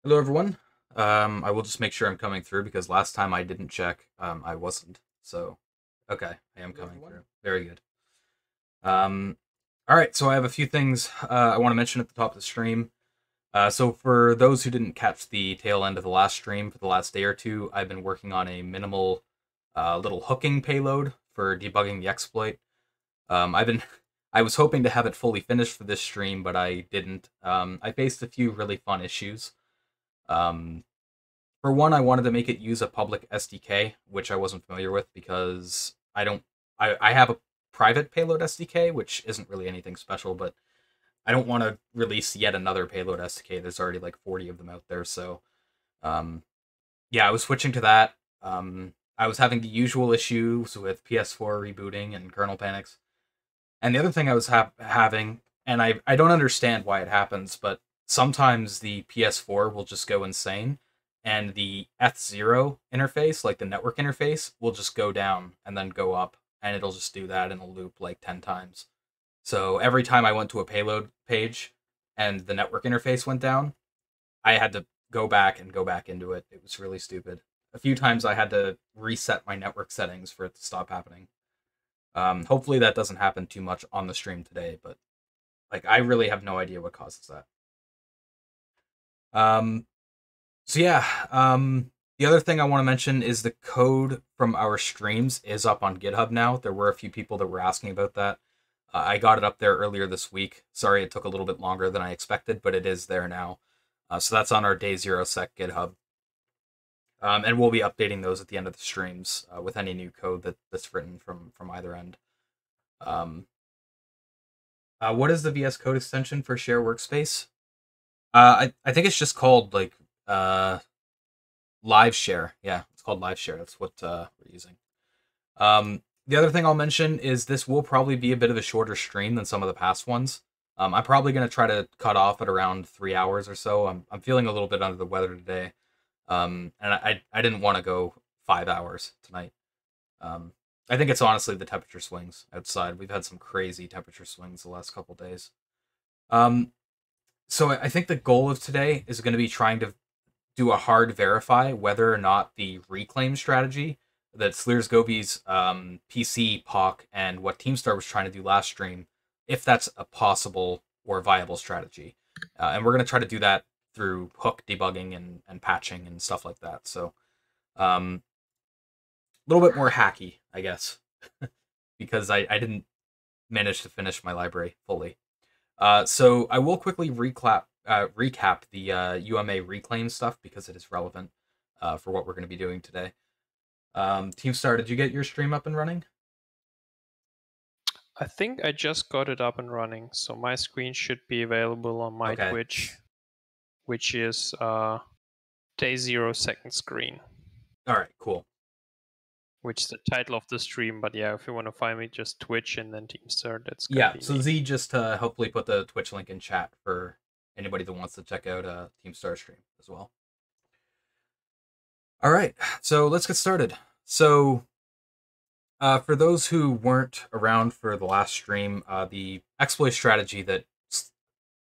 Hello, everyone. I will just make sure I'm coming through because last time I didn't check. I wasn't. So, okay, I am coming through. Very good. All right, so I have a few things I want to mention at the top of the stream. So for those who didn't catch the tail end of the last stream for the last day or two, I've been working on a minimal little hooking payload for debugging the exploit. I've been I was hoping to have it fully finished for this stream, but I didn't. I faced a few really fun issues. Um, for one, I wanted to make it use a public SDK, which I wasn't familiar with because I have a private payload SDK, which isn't really anything special, but I don't want to release yet another payload SDK. There's already like 40 of them out there, so um, yeah, I was switching to that. I was having the usual issues with PS4 rebooting and kernel panics. And the other thing I was having, and I don't understand why it happens, but sometimes the PS4 will just go insane, and the F0 interface, like the network interface, will just go down and then go up, and it'll just do that in a loop like 10 times. So every time I went to a payload page and the network interface went down, I had to go back and go back into it. It was really stupid. A few times I had to reset my network settings for it to stop happening. Hopefully that doesn't happen too much on the stream today, but like I really have no idea what causes that. Um, so yeah, the other thing I want to mention is the code from our streams is up on GitHub now. There were a few people that were asking about that. I got it up there earlier this week. Sorry it took a little bit longer than I expected, but it is there now. So that's on our Day Zero Sec GitHub. And we'll be updating those at the end of the streams with any new code that's written from either end. What is the VS Code extension for Share Workspace? I think it's just called like Live Share. Yeah, it's called Live Share. That's what we're using. The other thing I'll mention is this will probably be a bit of a shorter stream than some of the past ones. I'm probably going to try to cut off at around 3 hours or so. I'm feeling a little bit under the weather today. And I didn't want to go 5 hours tonight. I think it's honestly the temperature swings outside. We've had some crazy temperature swings the last couple days. So I think the goal of today is going to be trying to do a hard verify whether or not the reclaim strategy that Slears Gobi's PC, POC, and what Teamstar was trying to do last stream, if that's a possible or viable strategy. And we're going to try to do that through hook debugging and patching and stuff like that. So a little bit more hacky, I guess, because I didn't manage to finish my library fully. So I will quickly recap the UMA reclaim stuff because it is relevant for what we're going to be doing today. Teamstar, did you get your stream up and running? I think I just got it up and running, so my screen should be available on my Twitch, which is Day 0 second screen. All right, cool. Which is the title of the stream, but yeah, if you want to find me, just Twitch and then Teamstar. That's yeah. So me. Z just hopefully put the Twitch link in chat for anybody that wants to check out Teamstar stream as well. All right, so let's get started. So for those who weren't around for the last stream, the exploit strategy that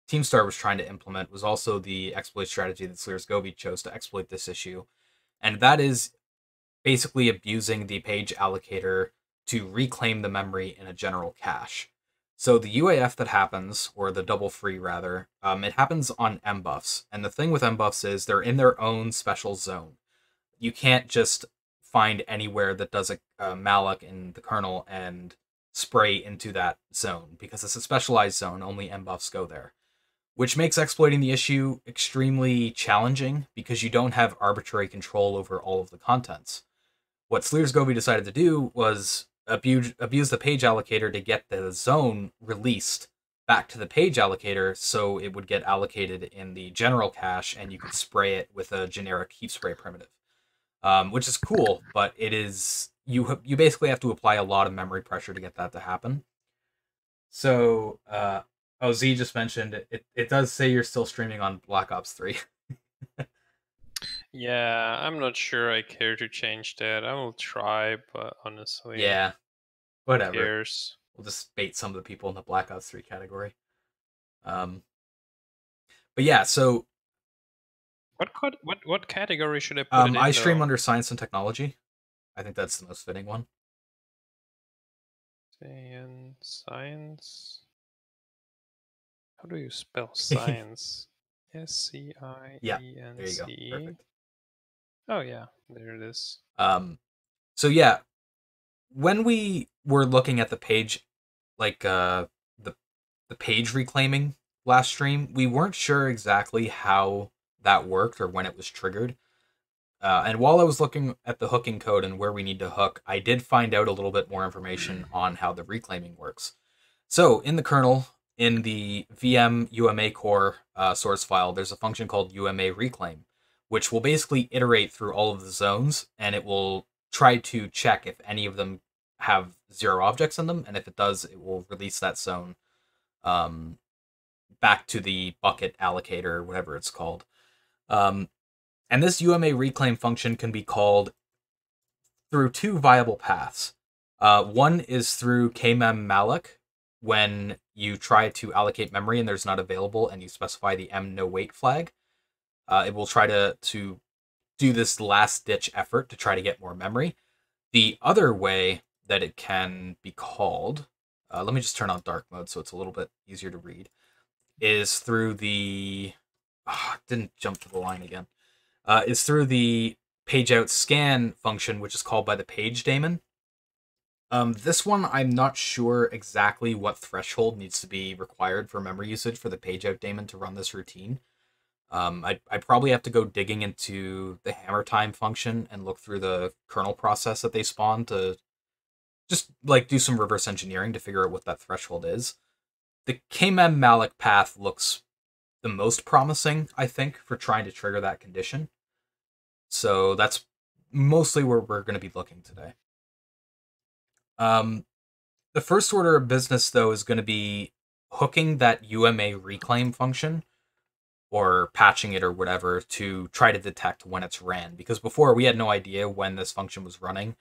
Teamstar was trying to implement was also the exploit strategy that Slears Gobi chose to exploit this issue. And that is basically abusing the page allocator to reclaim the memory in a general cache. So the UAF that happens, or the double free rather, it happens on mbuffs. And the thing with mbuffs is they're in their own special zone. You can't just find anywhere that does a malloc in the kernel and spray into that zone, because it's a specialized zone, only mbuffs go there. Which makes exploiting the issue extremely challenging because you don't have arbitrary control over all of the contents. What Slears Gobi decided to do was abuse the page allocator to get the zone released back to the page allocator so it would get allocated in the general cache and you could spray it with a generic heap spray primitive. Which is cool, but it is you basically have to apply a lot of memory pressure to get that to happen. So, Z just mentioned it does say you're still streaming on Black Ops 3. Yeah, I'm not sure I care to change that. I will try, but honestly, yeah, whatever. Who cares? We'll just bait some of the people in the Black Ops 3 category. But yeah, so what category should I put it in? I stream under science and technology. I think that's the most fitting one. Science. How do you spell science? SCIENCE. Yeah, there you go. Perfect. Oh yeah, there it is. So yeah, when we were looking at the page like the page reclaiming last stream. We weren't sure exactly how that worked or when it was triggered. And while I was looking at the hooking code and where we need to hook, I did find out a little bit more information on how the reclaiming works. So in the kernel, in the VM UMA core source file, there's a function called UMA reclaim, which will basically iterate through all of the zones, and it will try to check if any of them have 0 objects in them, and if it does, it will release that zone back to the bucket allocator, or whatever it's called. And this UMA reclaim function can be called through 2 viable paths. One is through kmem-malloc, when you try to allocate memory and there's not available, and you specify the no-wait flag. It will try to do this last-ditch effort to try to get more memory. The other way that it can be called, let me just turn on dark mode so it's a little bit easier to read, is through the... didn't jump to the line again. Is through the pageout scan function, which is called by the page daemon. This one, I'm not sure exactly what threshold needs to be required for memory usage for the pageout daemon to run this routine. I probably have to go digging into the hammer time function and look through the kernel process that they spawn to just like do some reverse engineering to figure out what that threshold is. The kmem-malloc path looks the most promising, I think, for trying to trigger that condition. So that's mostly where we're going to be looking today. The first order of business, though, is going to be hooking that UMA reclaim function, or patching it or whatever, to try to detect when it's ran. Because before, we had no idea when this function was running.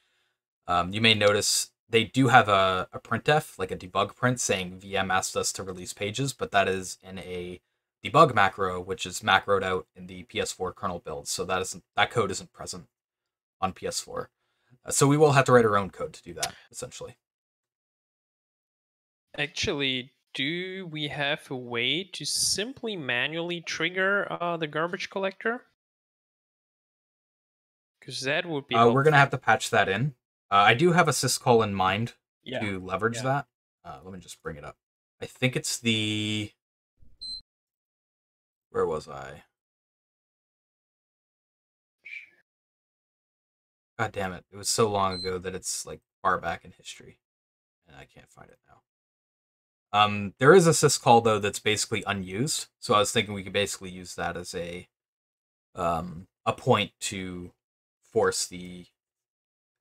You may notice they do have a printf, like a debug print, saying VM asked us to release pages, but that is in a debug macro, which is macroed out in the PS4 kernel build. So that code isn't present on PS4. So we will have to write our own code to do that, essentially. Actually, do we have a way to simply manually trigger the garbage collector? Because that would be we're going to have to patch that in. I do have a syscall in mind to leverage that. Let me just bring it up. I think it's the... Where was I? God damn it. It was so long ago that it's like far back in history. And I can't find it now. There is a syscall, though, that's basically unused. So I was thinking we could basically use that as a point to force the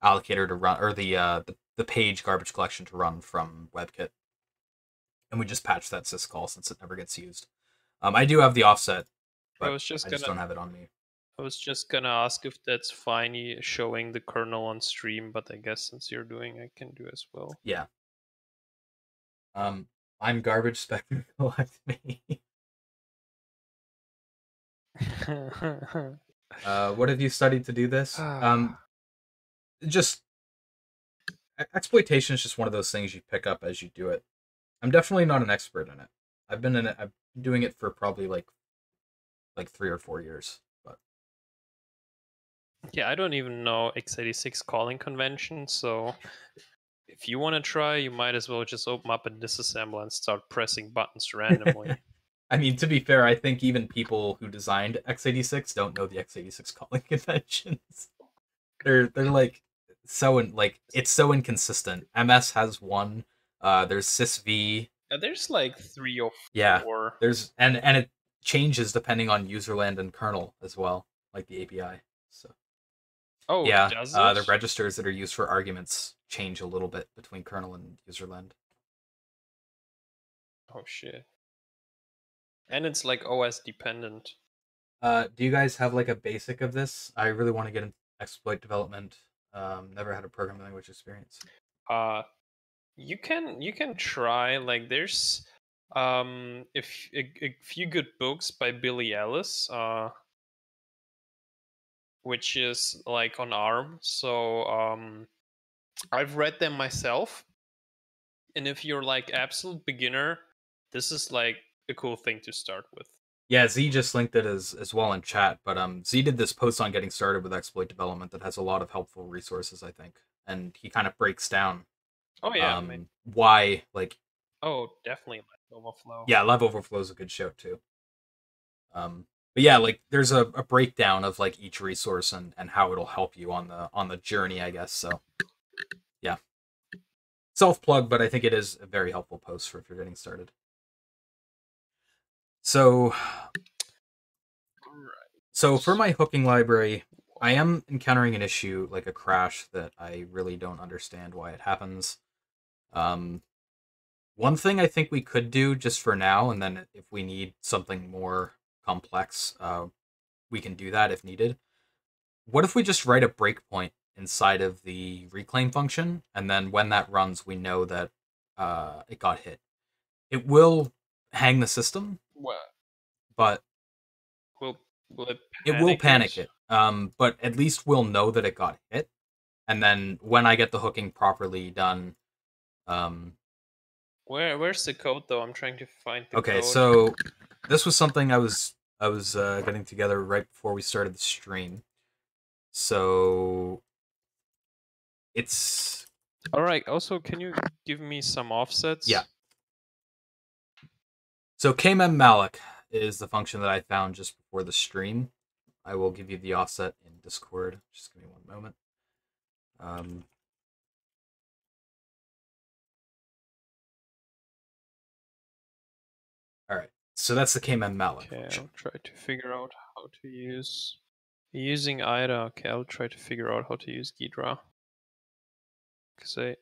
allocator to run, or the page garbage collection to run from WebKit. And we just patch that syscall since it never gets used. I do have the offset, but I just don't have it on me. I was just gonna ask if that's fine showing the kernel on stream, but I guess since you're doing, I can do as well. Yeah. I'm garbage spectre collect me. What have you studied to do this? Just exploitation is just one of those things you pick up as you do it. I'm definitely not an expert in it. I've been doing it for probably like 3 or 4 years. But yeah, I don't even know x86 calling convention, so if you want to try, you might as well just open up a disassembler and start pressing buttons randomly. I mean, to be fair, I think even people who designed x86 don't know the x86 calling conventions. They're like it's so inconsistent. MS has one. There's sysv. There's like 3 or 4. Yeah, there's and it changes depending on userland and kernel as well, like the API. So yeah, does it? The registers that are used for arguments change a little bit between kernel and userland. Oh shit! And it's like OS dependent. Do you guys have like a basic of this? I really want to get into exploit development. Never had a programming language experience. You can try. Like there's if a few good books by Billy Ellis, which is like on ARM. So I've read them myself, and if you're like absolute beginner, this is like a cool thing to start with. Yeah, Z just linked it as well in chat, but Z did this post on getting started with exploit development that has a lot of helpful resources, I think, and he kind of breaks down why, like, Oh, definitely live overflow. Yeah, live overflow is a good shout too. But yeah, like there's a breakdown of like each resource and how it'll help you on the journey, I guess. So yeah, self plug, but I think it is a very helpful post for if you're getting started. So for my hooking library, I am encountering an issue, like a crash that I really don't understand why it happens. One thing I think we could do just for now, and then if we need something more complex, we can do that if needed. What if we just write a breakpoint inside of the reclaim function, and then when that runs, we know that it got hit. It will hang the system, What? but Will it will panic it? it. But at least we'll know that it got hit, and then when I get the hooking properly done, Where's the code though? I'm trying to find the okay. code. So this was something I was getting together right before we started the stream. So it's All right. Also, can you give me some offsets? Yeah. So kmmalloc is the function that I found just before the stream. I will give you the offset in Discord. Just give me one moment. All right. So that's the kmmalloc function. I'll try to figure out how to use using IDA. Okay, I'll try to figure out how to use Ghidra. Say,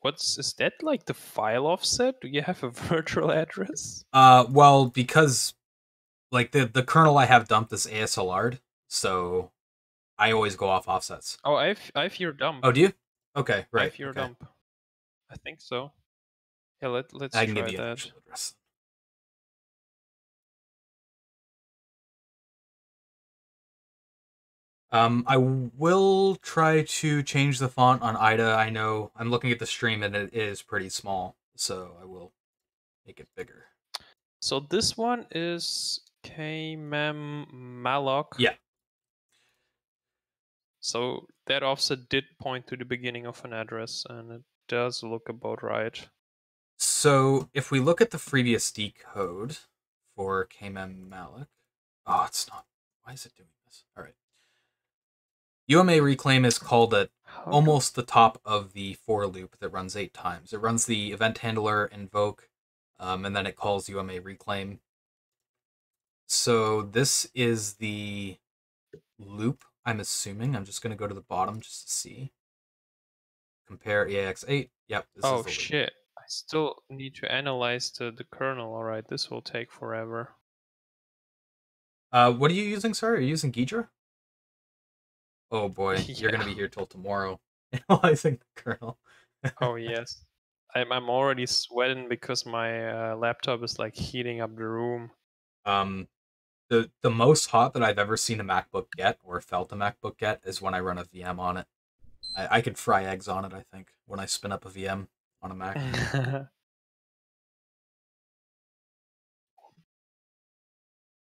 is that like the file offset? Do you have a virtual address? Well, because like the kernel I have dumped is ASLR'd, so I always go off offsets. Oh, I've your dump. Oh, do you? Okay, right. I've your dump. I think so. Yeah, let's I can try give you that. an actual address. I will try to change the font on IDA. I know I'm looking at the stream and it is pretty small, so I will make it bigger. So this one is kmmalloc. Yeah. So that offset did point to the beginning of an address, and it does look about right. So if we look at the FreeBSD code for kmmalloc, oh, it's not. Why is it doing this? All right. UMA reclaim is called at almost the top of the for loop that runs 8 times. It runs the event handler invoke, and then it calls UMA reclaim. So this is the loop, I'm assuming. I'm just going to go to the bottom just to see. Compare EAX8. Yep, this is the loop. Shit. I still need to analyze the kernel. All right, this will take forever. What are you using, sir? Are you using Ghidra? Oh boy, Yeah. You're going to be here till tomorrow analyzing the kernel. Oh yes. I'm already sweating because my laptop is like heating up the room. The most hot that I've ever seen a MacBook get or felt a MacBook get is when I run a VM on it. I could fry eggs on it, I think, when I spin up a VM on a Mac.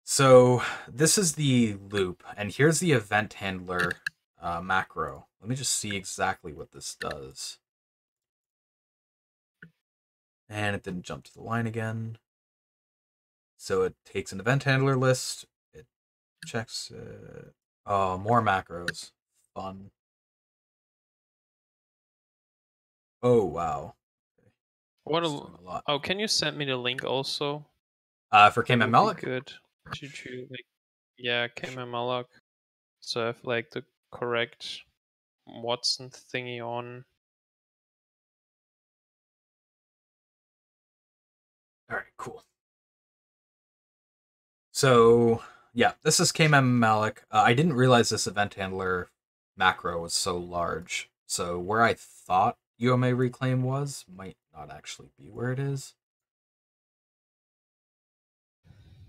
So this is the loop, and here's the event handler macro. Let me just see exactly what this does. And it didn't jump to the line again. So it takes an event handler list. It checks. Oh, more macros. Fun. Oh, wow. What It's doing a lot. Oh, can you send me the link also? For kmmalloc? Good. To like, yeah, kmmalloc. So I have like the correct Watson thingy on. All right, cool. So yeah, this is kmmalloc. I didn't realize this event handler macro was so large. So where I thought UMA reclaim was might not actually be where it is.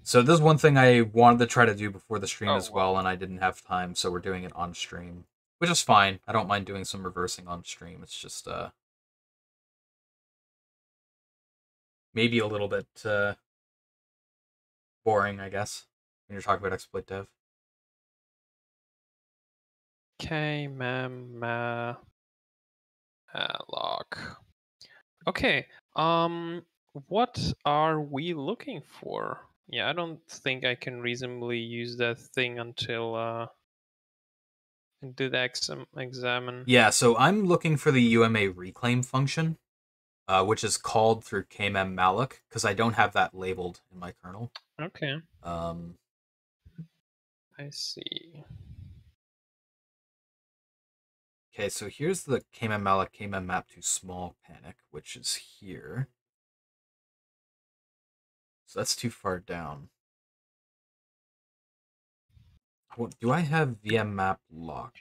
So this is one thing I wanted to try to do before the stream as well, and I didn't have time, so we're doing it on stream, which is fine. I don't mind doing some reversing on stream. It's just maybe a little bit boring, I guess, when you're talking about exploit dev. kmmalloc. Okay. What are we looking for? Yeah, I don't think I can reasonably use that thing until I do the examine. Yeah, so I'm looking for the UMA reclaim function, which is called through kmem-malloc, because I don't have that labeled in my kernel. Okay, Um, I see. okay, so here's the kmem-malloc kmem-map to small panic, which is here. So that's too far down. Do I have VM map lock?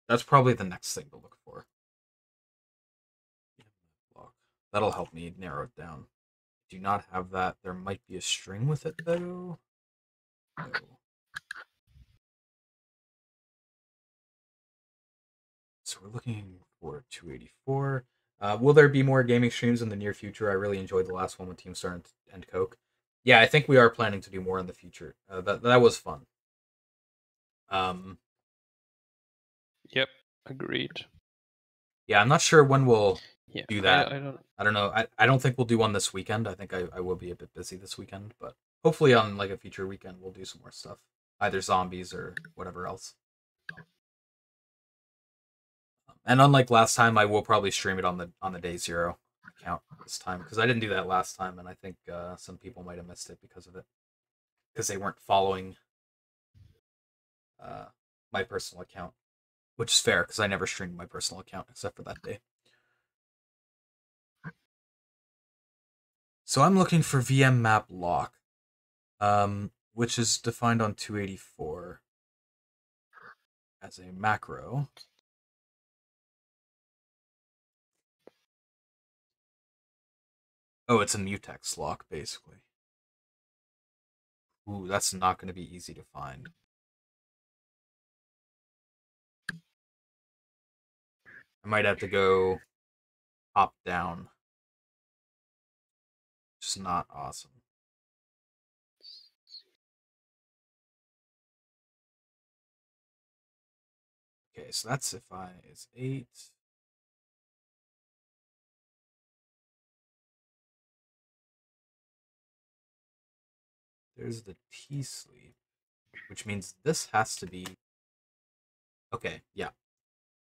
That's probably the next thing to look for. That'll help me narrow it down. Do not have that. There might be a string with it, though. No. So we're looking for 284. Will there be more gaming streams in the near future? I really enjoyed the last one with tihmstar and Coke. Yeah, I think we are planning to do more in the future. That was fun. Yep, agreed. Yeah, I'm not sure when we'll Yeah, do that. I don't. I don't know. I don't think we'll do one this weekend. I think I will be a bit busy this weekend, but hopefully on like a future weekend we'll do some more stuff. Either zombies or whatever else. And unlike last time, I will probably stream it on the day zero account this time because I didn't do that last time, and I think some people might have missed it because of it because they weren't following my personal account, which is fair because I never streamed my personal account except for that day. So I'm looking for VM map lock, which is defined on 284 as a macro. Oh, it's a mutex lock, basically. Ooh, that's not going to be easy to find. I might have to go top down, which is not awesome. Okay, so that's if I is 8. There's the T sleep, which means this has to be. Okay, yeah.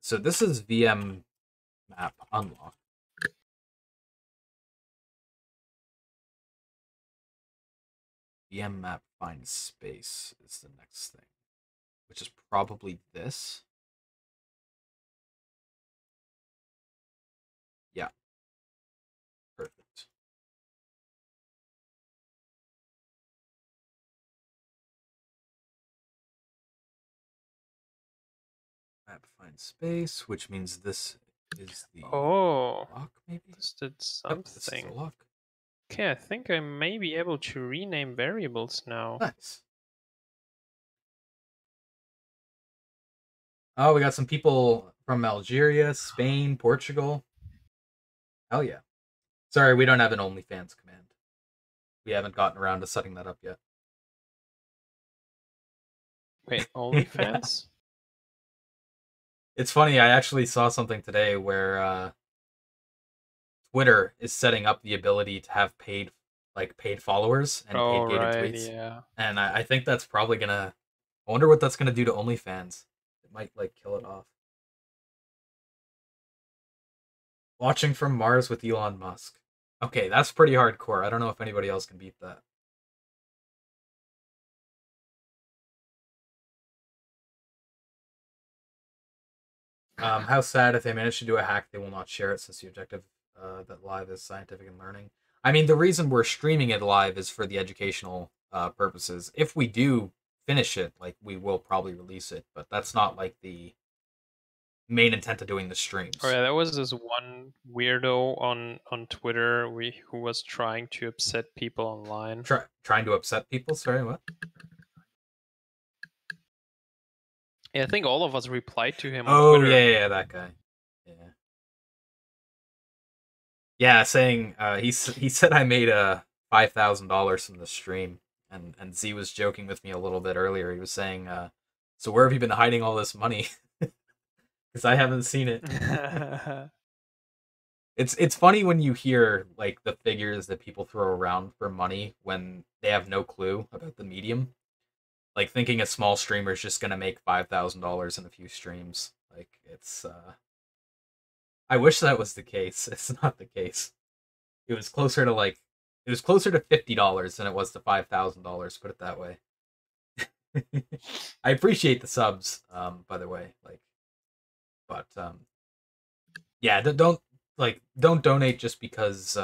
So this is VM map unlock. VM map find space is the next thing, which is probably this. Yeah. Perfect. Map find space, which means this is the lock, maybe? This did Yep, this is the something. lock. Okay, I think I may be able to rename variables now. Nice. Oh, we got some people from Algeria, Spain, Portugal. Hell yeah. Sorry, we don't have an OnlyFans command. We haven't gotten around to setting that up yet. Wait, Yeah. OnlyFans? It's funny, I actually saw something today where Twitter is setting up the ability to have paid followers and paid gated Right, tweets. yeah. And I think that's probably gonna. I wonder what that's gonna do to OnlyFans. It might like kill it off. Watching from Mars with Elon Musk. Okay, that's pretty hardcore. I don't know if anybody else can beat that. How sad if they manage to do a hack, they will not share it since the objective that live is scientific and learning. I mean, the reason we're streaming it live is for the educational purposes. If we do finish it, like we will probably release it, but that's not like the main intent of doing the streams. Oh yeah, there was this one weirdo on Twitter who was trying to upset people online. Trying to upset people? Sorry, what? Yeah, I think all of us replied to him on Oh Twitter. yeah, that guy. Yeah. Yeah, saying he said I made $5,000 from the stream, and Z was joking with me a little bit earlier. He was saying, "So where have you been hiding all this money?" Because I haven't seen it. It's funny when you hear like the figures that people throw around for money when they have no clue about the medium. Like thinking a small streamer is just gonna make $5,000 in a few streams. Like it's I wish that was the case. It's not the case. It was closer to $50 than it was to $5,000, put it that way. I appreciate the subs, by the way. Like but yeah, don't donate just because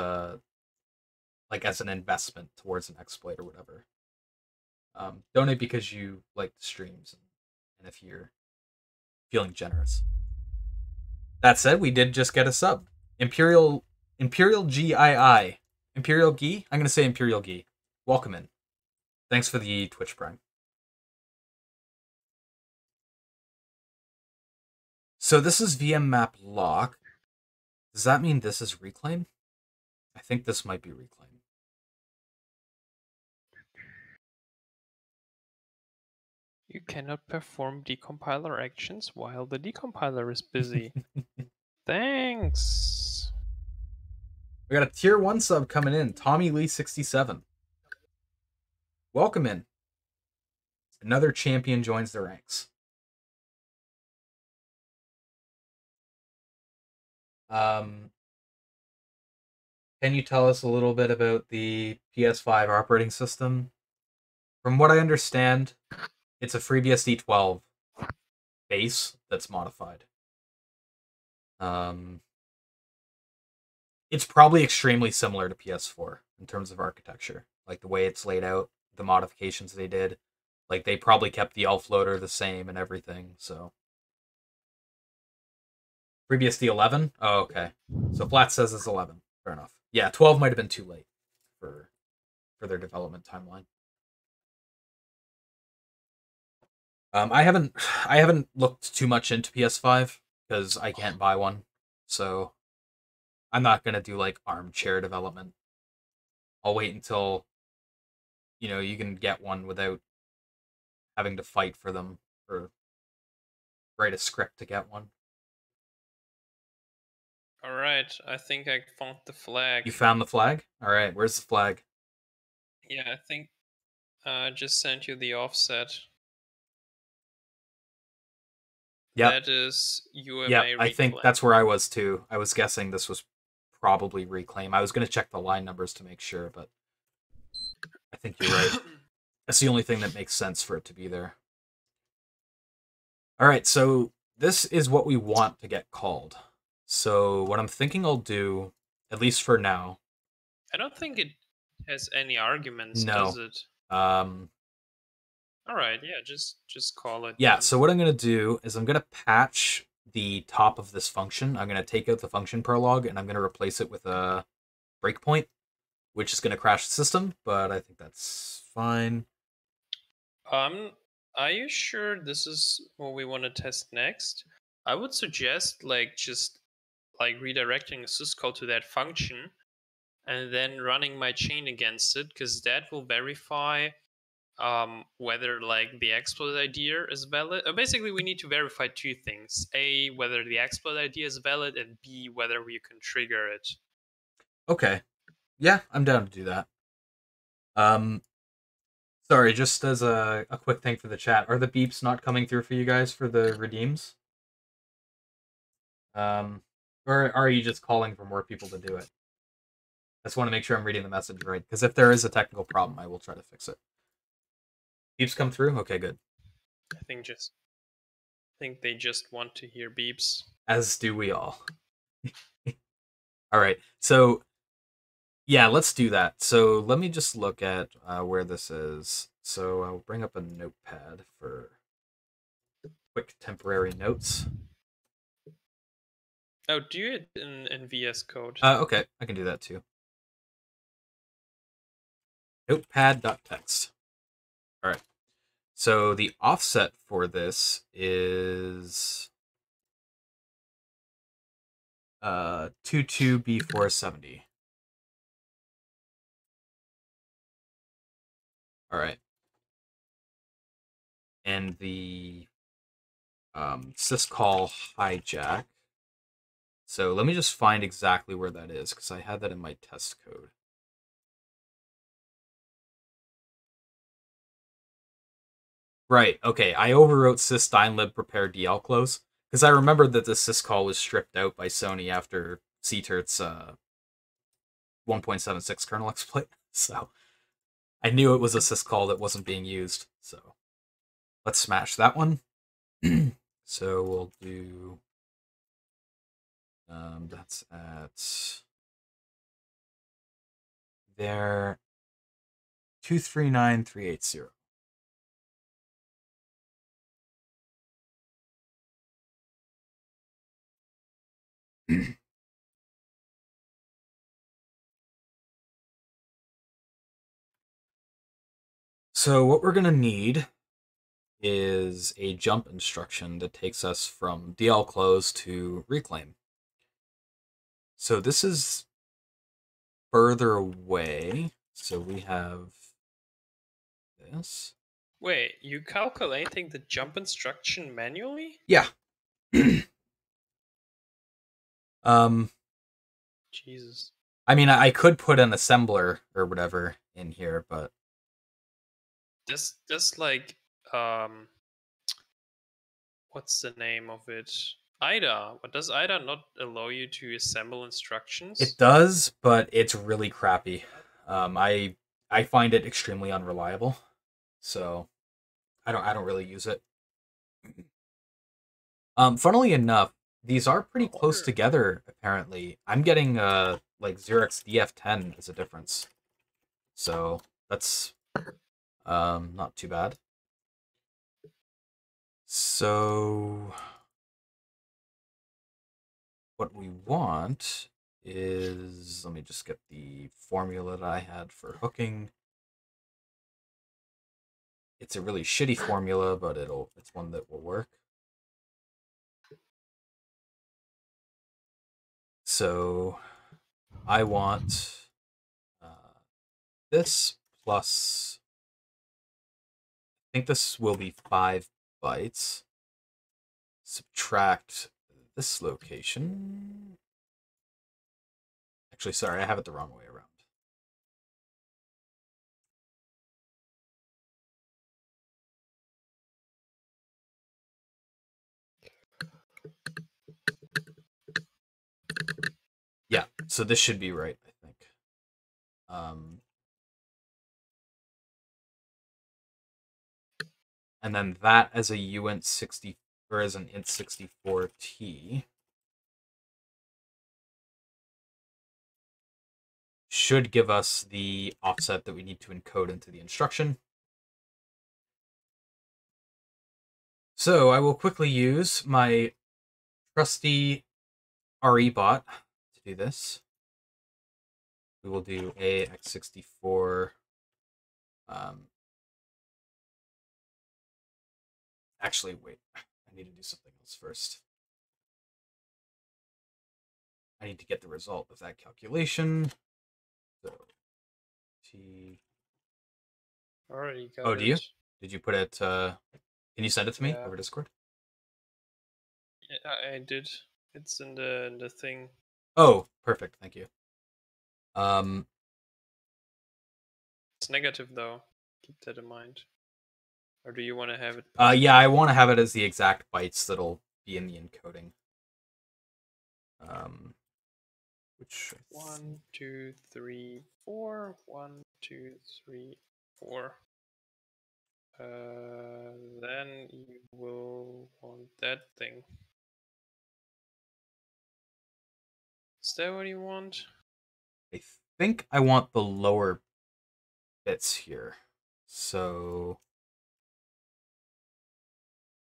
like as an investment towards an exploit or whatever. Donate because you like the streams and if you're feeling generous. That said, we did just get a sub. Imperial GII. Imperial Gi? I'm gonna say Imperial Gi. Welcome in. Thanks for the Twitch Prime. So this is VM map lock. Does that mean this is reclaim? I think this might be reclaim. You cannot perform decompiler actions while the decompiler is busy. Thanks. We got a tier 1 sub coming in. Tommy Lee 67. Welcome in. Another champion joins the ranks. Can you tell us a little bit about the PS5 operating system? From what I understand, it's a FreeBSD 12 base that's modified. It's probably extremely similar to PS4 in terms of architecture, like the way it's laid out, the modifications they did. Like they probably kept the elf loader the same and everything. So FreeBSD 11. Oh, okay. So Flat says it's 11. Fair enough. Yeah, 12 might have been too late for their development timeline. I haven't looked too much into PS5 because I can't buy one, so I'm not gonna do like armchair development. I'll wait until you can get one without having to fight for them or write a script to get one. All right, I think I found the flag. You found the flag? All right, where's the flag? Yeah, I think I just sent you the offset. Yeah, That is UMA yeah. reclaim. I think that's where I was too. I was guessing this was probably reclaim. I was gonna check the line numbers to make sure, but I think you're right. That's the only thing that makes sense for it to be there. All right, so this is what we want to get called. So what I'm thinking I'll do, at least for now. I don't think it has any arguments, No. does it? All right, yeah, just call it. Yeah, then. so what I'm going to do is I'm going to patch the top of this function. I'm going to take out the function prologue and I'm going to replace it with a breakpoint, which is going to crash the system, but I think that's fine. Are you sure this is what we want to test next? I would suggest just redirecting a syscall to that function and then running my chain against it, because that will verify whether the exploit idea is valid. Basically, we need to verify two things: A, whether the exploit idea is valid, and B, whether we can trigger it. Okay. Yeah, I'm down to do that. Sorry, just as a quick thing for the chat, are the beeps not coming through for you guys for the redeems? Or are you just calling for more people to do it? I just want to make sure I'm reading the message right, because if there is a technical problem, I will try to fix it. Beeps come through? Okay, good. I think they just want to hear beeps. As do we all. All right, so yeah, let's do that. So let me just look at where this is. So I'll bring up a notepad for quick temporary notes. Oh, do it in VS Code. Okay, I can do that too. Notepad.txt. All right. So the offset for this is 22B470. All right. And the syscall hijack So let me just find exactly where that is, because I had that in my test code. Right, okay, I overwrote sys-dynlib prepare dl close, because I remembered that the syscall was stripped out by Sony after CTERT's 1.76 kernel exploit, so I knew it was a syscall that wasn't being used, so let's smash that one. So we'll do... that's at... there... 239380. So what we're going to need is a jump instruction that takes us from DL close to reclaim. So this is further away. So we have this. Wait, you calculating the jump instruction manually? Yeah. Jesus. I mean, I could put an assembler or whatever in here, but This like what's the name of it? IDA. But does IDA not allow you to assemble instructions? it does, but it's really crappy. I find it extremely unreliable, so I don't really use it. Funnily enough, these are pretty close together. Apparently, I'm getting like Xerox DF10 as a difference, so that's not too bad. So what we want is, let me just get the formula that I had for hooking. It's a really shitty formula, but it's one that will work. So I want this plus, I think this will be 5 bytes. Subtract this location. Actually, sorry, I have it the wrong way around. Yeah, so this should be right, I think. And then that as a uint 60 or as an int 64t should give us the offset that we need to encode into the instruction. So I will quickly use my trusty RE bot to do this. We will do AX64. Actually, wait. I need to do something else first. I need to get the result of that calculation. So, T. Already got Oh, it. do you? Did you put it? Can you send it to me Yeah. over Discord? Yeah, I did. It's in the thing. Oh, perfect. Thank you. It's negative though. Keep that in mind. Or do you want to have it? Yeah, I want to have it as the exact bytes that'll be in the encoding. Which 1, 2, 3, 4. 1, 2, 3, 4. Then you will want that thing. Is that what you want? I think I want the lower bits here. So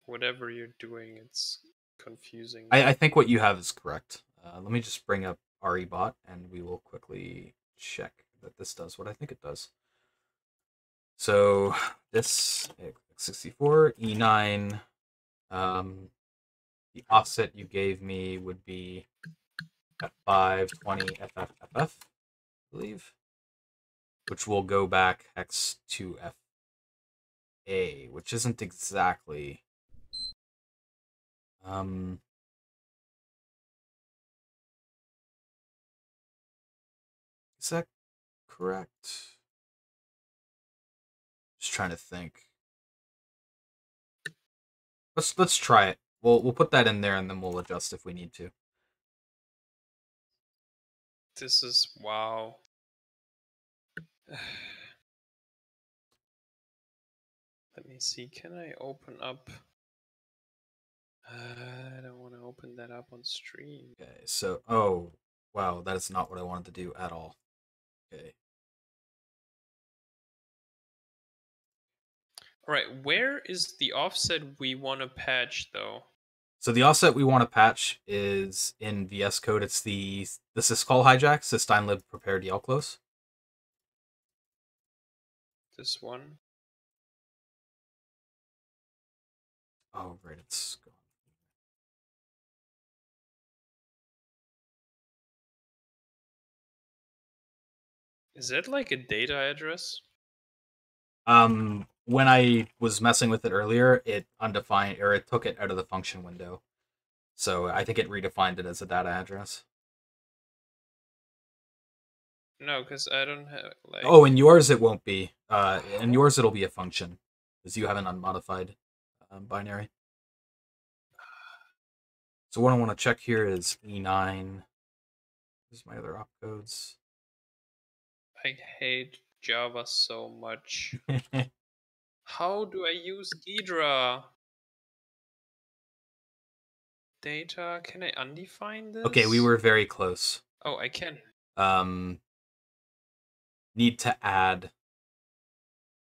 Whatever you're doing, it's confusing. I think what you have is correct. Let me just bring up REBot and we will quickly check that this does what I think it does. So this 64 E9, the offset you gave me would be F520 FFFF, I believe, which will go back hex to FA, which isn't exactly correct? Just trying to think. Let's try it. We'll put that in there and then we'll adjust if we need to. This is wow. Let me see. Can I open up? I don't want to open that up on stream. Okay, so oh wow, that is not what I wanted to do at all. Okay. All right, where is the offset we want to patch though? So the offset we want to patch is in VS Code. It's the syscall hijack, systinlib prepared yell close. This one. Oh right, it's gone. Is that like a data address? When I was messing with it earlier, it undefined or it took it out of the function window. So I think it redefined it as a data address. No, because I don't have like. Oh, in yours it won't be. In yours it'll be a function because you have an unmodified binary. So what I want to check here is E9. Here's my other opcodes. I hate Java so much. How do I use Ghidra? Data, can I undefine this? Okay, we were very close. Oh, I can. Need to add.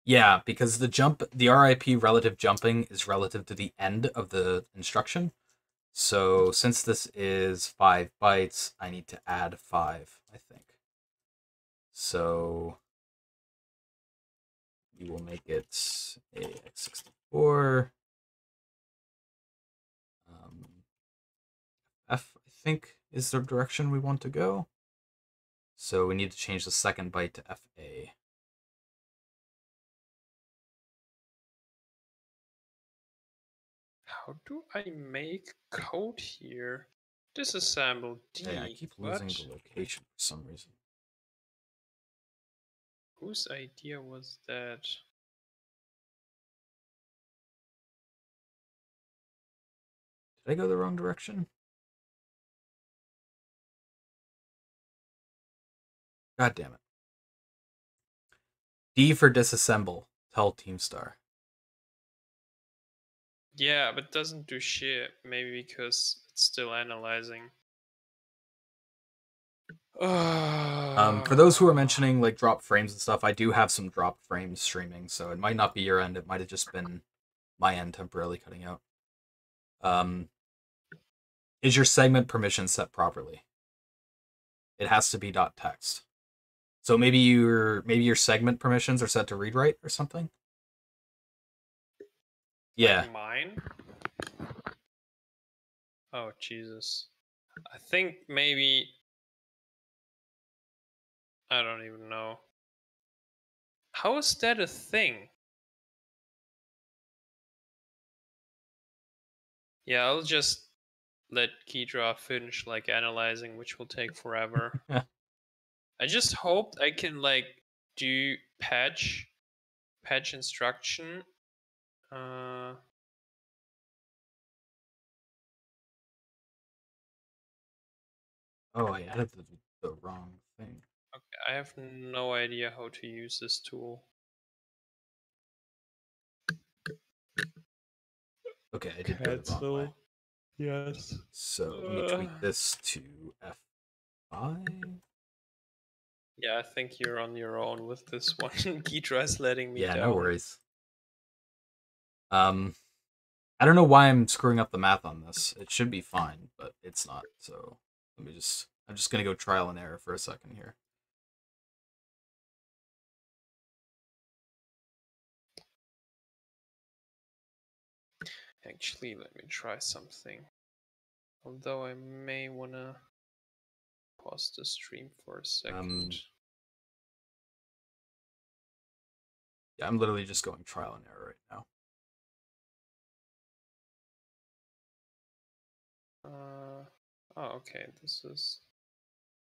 Yeah, because the RIP relative jumping is relative to the end of the instruction. So since this is 5 bytes, I need to add 5, I think. So we will make it a x64. F, I think, is the direction we want to go. So we need to change the second byte to FA. How do I make code here? Disassemble D. Hey, I keep losing what? the location for some reason. Whose idea was that? Did I go the wrong direction? God damn it. D for disassemble. Tell tihmstar. Yeah, but it doesn't do shit. Maybe because it's still analyzing. For those who are mentioning like drop frames and stuff, I do have some drop frames streaming, so it might not be your end. It might have just been my end temporarily cutting out. Is your segment permission set properly? It has to be .text. So maybe your segment permissions are set to read write or something. Yeah. Like mine? Oh Jesus. I think maybe I don't even know. How is that a thing? Yeah, I'll just let Ghidra finish like analyzing, which will take forever. I just hoped I can like do patch instruction. Oh, I added the wrong thing. Okay, I have no idea how to use this tool. Okay, I did go the wrong way. Yes. So let me tweak this to F5. Yeah, I think you're on your own with this one. Ghidra is letting me down. Yeah, no worries. I don't know why I'm screwing up the math on this. It should be fine, but it's not. So I'm just gonna go trial and error for a second here. Actually, let me try something. Although I may wanna pause the stream for a second. Yeah, I'm literally just going trial and error right now. Oh, okay. This is.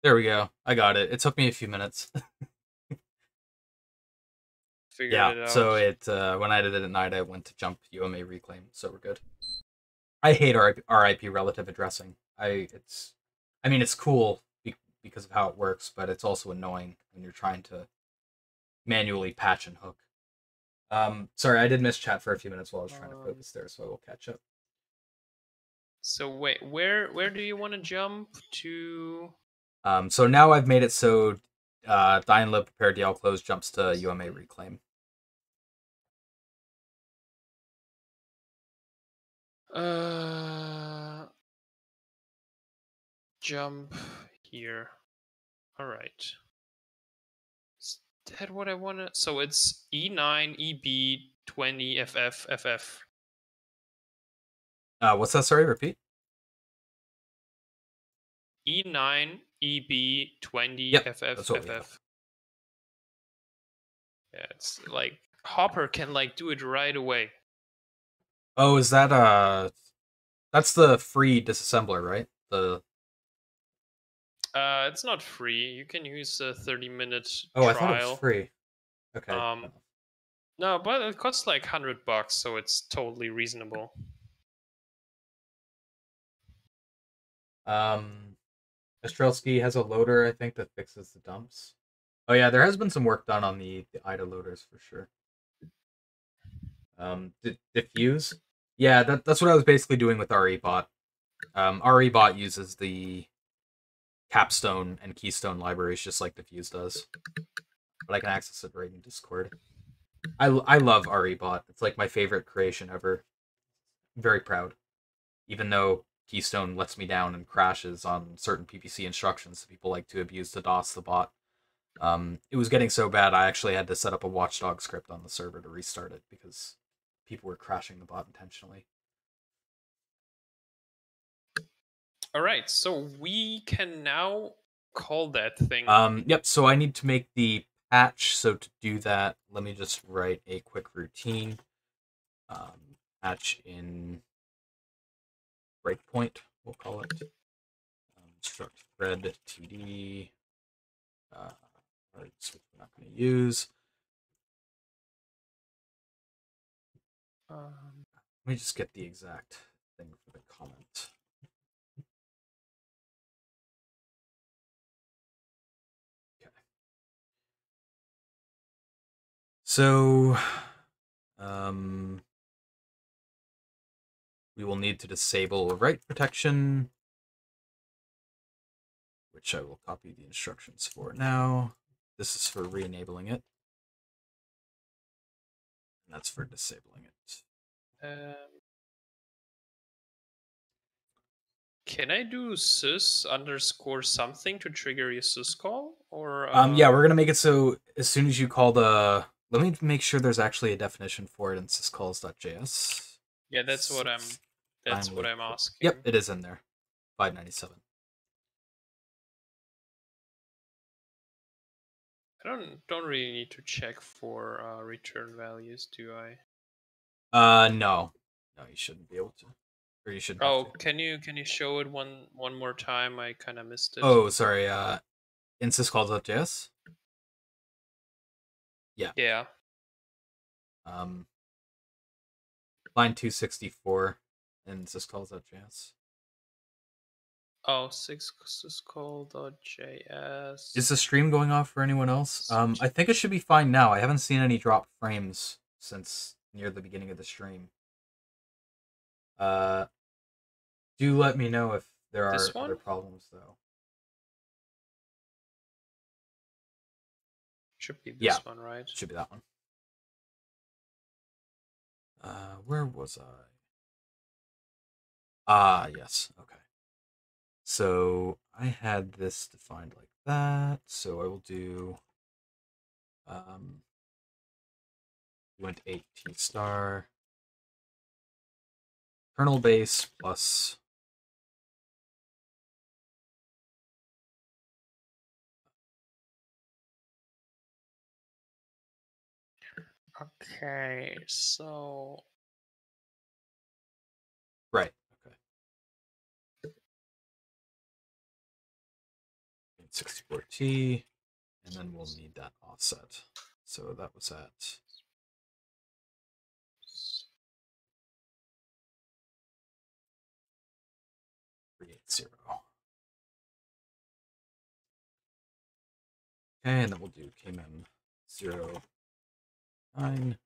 There we go. I got it. It took me a few minutes. figured it out. So it when I did it at night, I went to jump UMA reclaim, so we're good. I hate RIP relative addressing. It's cool because of how it works, but it's also annoying when you're trying to manually patch and hook. Sorry, I did miss chat for a few minutes while I was trying to focus there, so I will catch up. So wait, where do you want to jump to? So now I've made it so Die and Live Prepare DL Close jumps to UMA Reclaim. Jump here. All right. Is that what I want to? So it's E9, EB, 20, FF, FF. What's that? Sorry, repeat. E9, EB, 20, Yep, FF, that's what we have. FF. Yeah, it's like Hopper can like do it right away. Oh, is that that's the free disassembler, right? It's not free. You can use a 30-minute Oh, trial. I thought it was free. Okay. No, but it costs like $100, so it's totally reasonable. Ostrelsky has a loader, I think, that fixes the dumps. Oh yeah, there has been some work done on the IDA loaders for sure. Diffuse? Yeah, that's what I was basically doing with REBot. REBot uses the capstone and keystone libraries just like Diffuse does. But I can access it right in Discord. I love REBot. It's like my favorite creation ever. I'm very proud. Even though Keystone lets me down and crashes on certain PPC instructions that people like to abuse to DOS the bot. It was getting so bad I actually had to set up a watchdog script on the server to restart it because people were crashing the bot intentionally. All right, so we can now call that thing. Yep, so I need to make the patch. So to do that, let me just write a quick routine. Patch in breakpoint, we'll call it. Struct thread td. Words which we're not going to use. Let me just get the exact thing for the comment. Okay. So, we will need to disable write protection, which I will copy the instructions for now. This is for re-enabling it. And that's for disabling it. Can I do sys_something to trigger your sys call? Or yeah, we're gonna make it so as soon as you call the, let me make sure there's actually a definition for it in syscalls.js. Yeah, that's what I'm asking. Yep, it is in there. 597. I don't really need to check for return values, do I? No, you shouldn't be able to, or you should. Oh, can you show it one more time? I kind of missed it. Oh, sorry. In syscalls.js. Yeah. Yeah. Line 264 in syscalls.js. Oh, syscall.js. Is the stream going off for anyone else? I think it should be fine now. I haven't seen any dropped frames since near the beginning of the stream. Do let me know if there are other problems though. Should be this one, right? Should be that one. Where was I? Yes. Okay. So I had this defined like that. So I will do went 8 T star kernel base plus okay, so right. Okay. 64T, and then we'll need that offset. So that was at 0. Okay, and then we'll do kmem 0 9.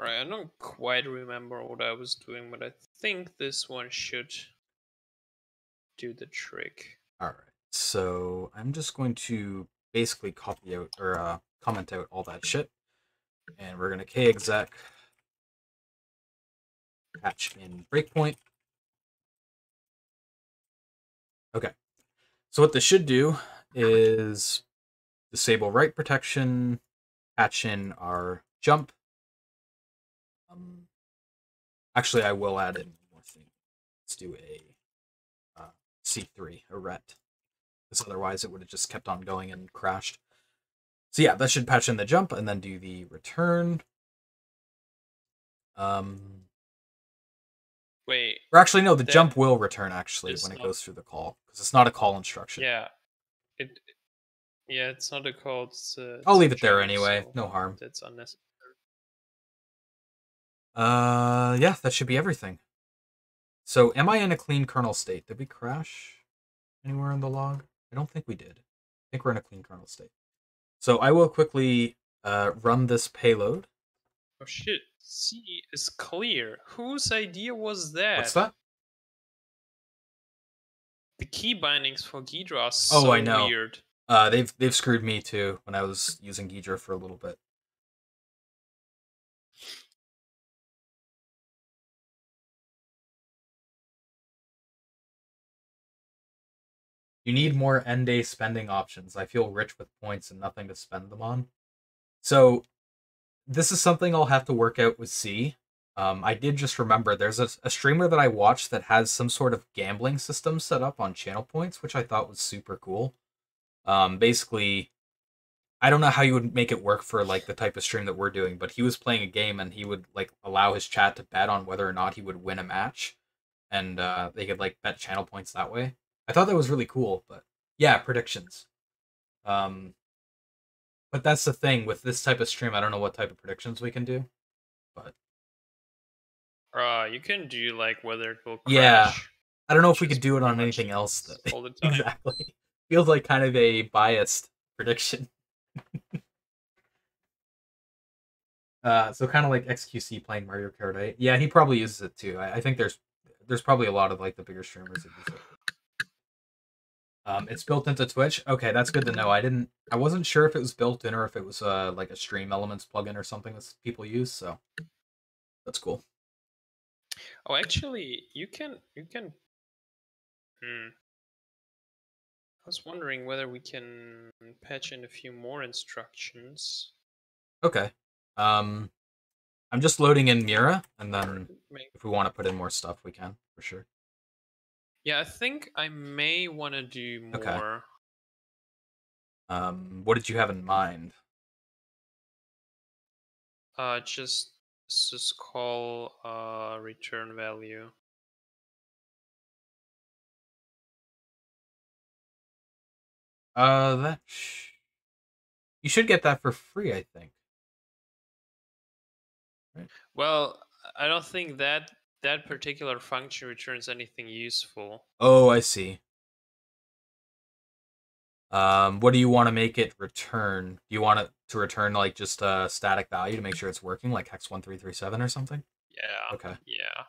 Alright, I don't quite remember what I was doing, but I think this one should do the trick. Alright, so I'm just going to basically copy out or comment out all that shit. And we're going to kexec patch in breakpoint. Okay, so what this should do is disable write protection, patch in our jump. Actually, I will add in one more thing. Let's do a C3, a ret, because otherwise it would have just kept on going and crashed. So yeah, that should patch in the jump and then do the return. Wait. Or actually, no, the jump will return actually when it goes through the call, because it's not a call instruction. Yeah, it's not a call. I'll leave it there anyway. So no harm. That's unnecessary. Yeah, that should be everything. So, am I in a clean kernel state? Did we crash anywhere in the log? I don't think we did. I think we're in a clean kernel state. So, I will quickly run this payload. Oh shit, C is clear. Whose idea was that? What's that? The key bindings for Ghidra are so I know. weird. They've screwed me too when I was using Ghidra for a little bit. You need more end day spending options. I feel rich with points and nothing to spend them on. So this is something I'll have to work out with C. I did just remember there's a streamer that I watched that has some sort of gambling system set up on channel points, which I thought was super cool. Basically, I don't know how you would make it work for like the type of stream that we're doing, but he was playing a game and he would like allow his chat to bet on whether or not he would win a match, and they could like bet channel points that way. I thought that was really cool, but yeah, predictions. But that's the thing with this type of stream. I don't know what type of predictions we can do, but you can do like whether it will crash. Yeah, I don't know if we could do it on anything else. All the time. Exactly, feels like kind of a biased prediction. So kind of like XQC playing Mario Kart 8. Yeah, he probably uses it too. I think there's probably a lot of like the bigger streamers that use it. It's built into Twitch. Okay, that's good to know. I wasn't sure if it was built in or if it was like a Stream Elements plugin or something that people use. So that's cool. Oh, actually, you can. I was wondering whether we can patch in a few more instructions. Okay. I'm just loading in Mira, and then if we want to put in more stuff, we can for sure. Yeah, I think I may want to do more. Okay. What did you have in mind? Just call return value. You should get that for free, I think. Right. Well, I don't think that particular function returns anything useful. Oh, I see. What do you want to make it return? Do you want it to return like just a static value to make sure it's working, like hex 1337 or something? Yeah. Okay. Yeah.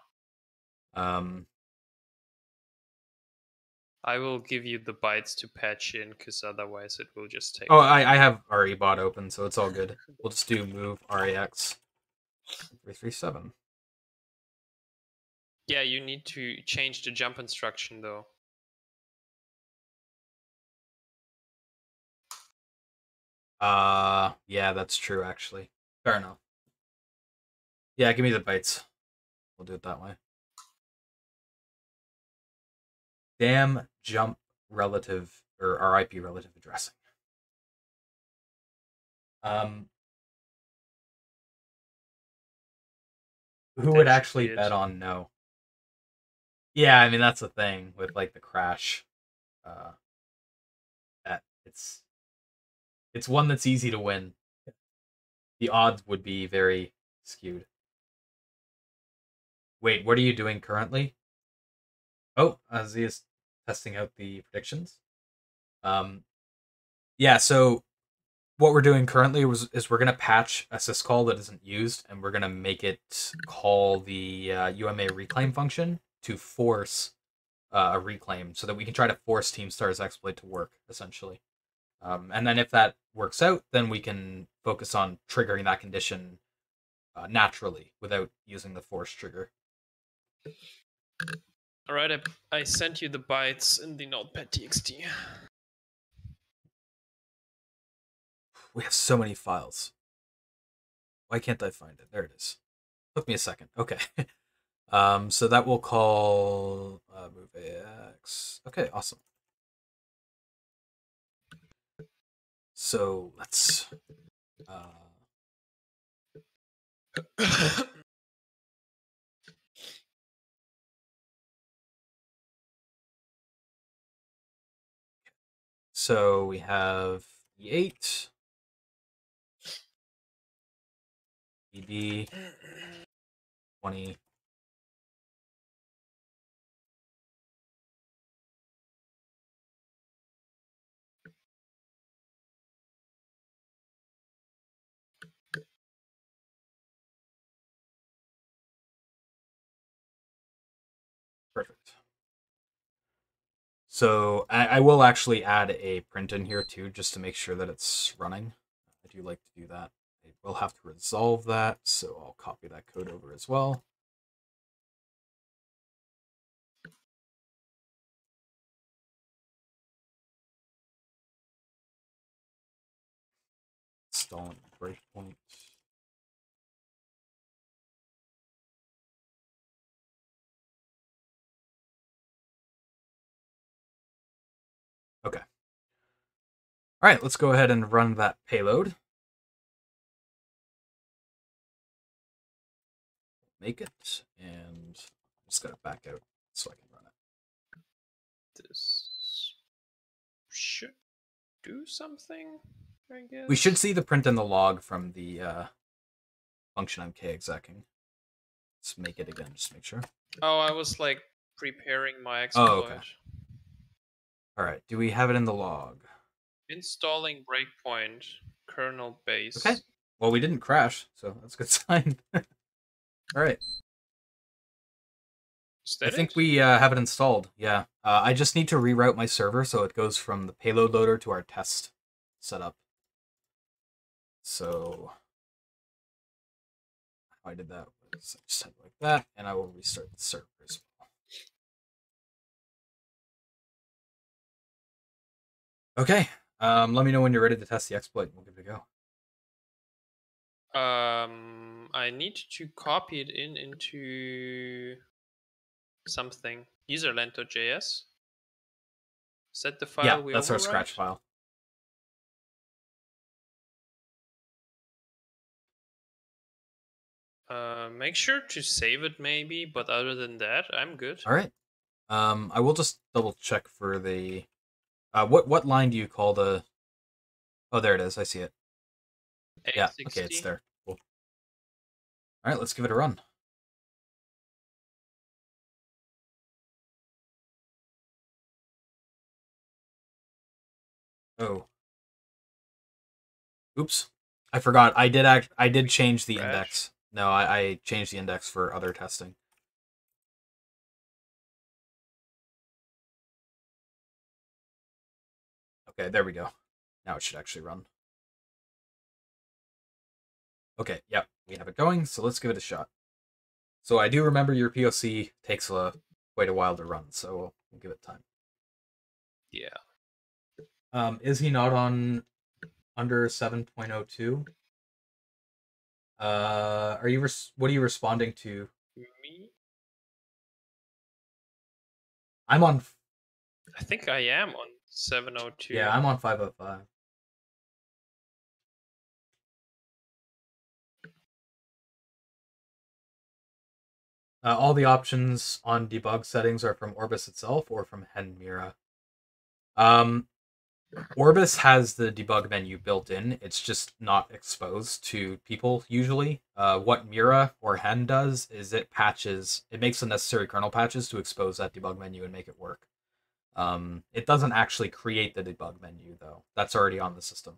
I will give you the bytes to patch in, because otherwise it will just take. Oh, I have REBot open, so it's all good. We'll just do move REX 337. Yeah, you need to change the jump instruction though. Yeah, that's true, actually. Fair enough. Yeah, give me the bytes. We'll do it that way. Damn jump relative, or RIP relative addressing. Who would actually bet on no? Yeah, I mean, that's the thing with, like, the crash. That it's one that's easy to win. the odds would be very skewed. Wait, what are you doing currently? Oh, Z is testing out the predictions. Yeah, so what we're doing currently is we're going to patch a syscall that isn't used, and we're going to make it call the UMA reclaim function to force a reclaim so that we can try to force tihmstar's exploit to work, essentially. And then if that works out, then we can focus on triggering that condition naturally without using the force trigger. All right, I sent you the bytes in the notepad.txt. We have so many files. Why can't I find it? There it is. Took me a second. Okay. So that will call move AX. Okay, awesome. So let's so we have E8, ED 20. Perfect. So I will actually add a print in here too, just to make sure that it's running. I do like to do that. I will have to resolve that, so I'll copy that code over as well. Installing breakpoint. Okay. All right, let's go ahead and run that payload. Make it, and I'm just gonna back out so I can run it. This should do something, I guess. We should see the print in the log from the function I'm kexecing. Let's make it again, just to make sure. Oh, I was like preparing my exploit. Oh, okay. All right, do we have it in the log? Installing breakpoint kernel base. Okay. Well, we didn't crash, so that's a good sign. All right. I think we have it installed. Yeah. I just need to reroute my server so it goes from the payload loader to our test setup. So how I did that was I just type like that, and I will restart the server as well. Okay. Let me know when you're ready to test the exploit, and we'll give it a go. I need to copy it into something. userland.js. Set the file. Yeah, that's our scratch file. Make sure to save it maybe, but other than that, I'm good. All right. I will just double check for the what line do you call the? Oh, there it is. I see it. Yeah. Okay, it's there. Cool. All right, let's give it a run. Oh. Oops. I forgot. I did change the index. No, I changed the index for other testing. Okay, there we go. Now it should actually run. Okay, yep, we have it going, so let's give it a shot. So I do remember your POC takes quite a while to run, so we'll give it time. Yeah. Is he not on under 7.02? Are you what are you responding to? Me? I'm on. I think I am on 702. Yeah, I'm on 505. All the options on debug settings are from Orbis itself or from Henmira. Orbis has the debug menu built in. It's just not exposed to people usually. What Mira or Hen does is it makes the necessary kernel patches to expose that debug menu and make it work. It doesn't actually create the debug menu though. That's already on the system.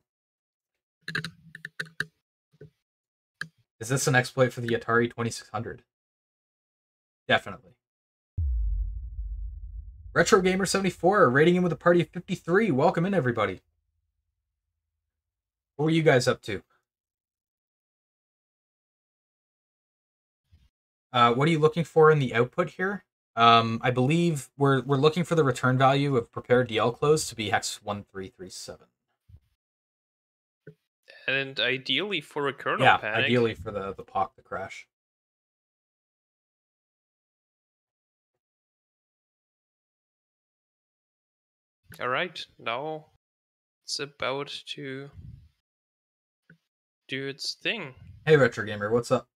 Is this an exploit for the Atari 2600? Definitely. Retro Gamer 74 rating in with a party of 53. Welcome in, everybody. What were you guys up to? What are you looking for in the output here? I believe we're looking for the return value of prepared DL close to be hex 1337. And ideally for a kernel Yeah, panic. ideally for the POC to crash. Alright, now it's about to do its thing. Hey, Retro Gamer, what's up?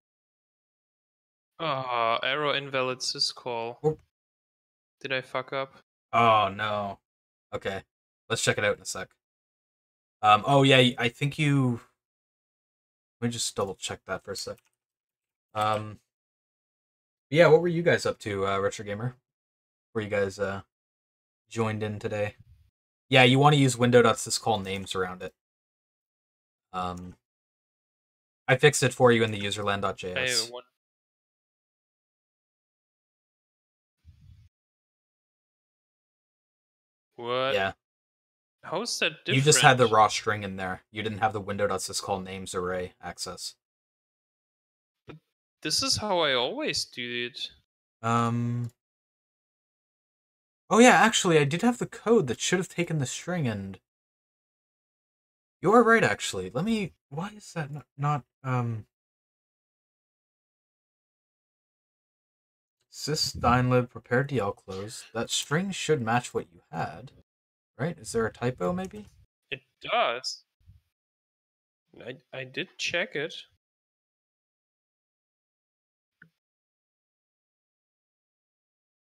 Error invalid syscall. Oop. Did I fuck up? Oh, no. Okay, let's check it out in a sec. Oh, yeah, I think you... Let me just double check that for a sec. Yeah, what were you guys up to, Retro Gamer? Were you guys joined in today? Yeah, you want to use window.syscall names around it. I fixed it for you in the userland.js. What? Yeah. How's that different? You just had the raw string in there. You didn't have the window.syscall names array access. But this is how I always do it. Oh yeah, actually, I did have the code that should have taken the string and... You're right, actually. Let me... Why is that not sys.dynlib prepare DL close. That string should match what you had. Right? Is there a typo, maybe? It does. I did check it.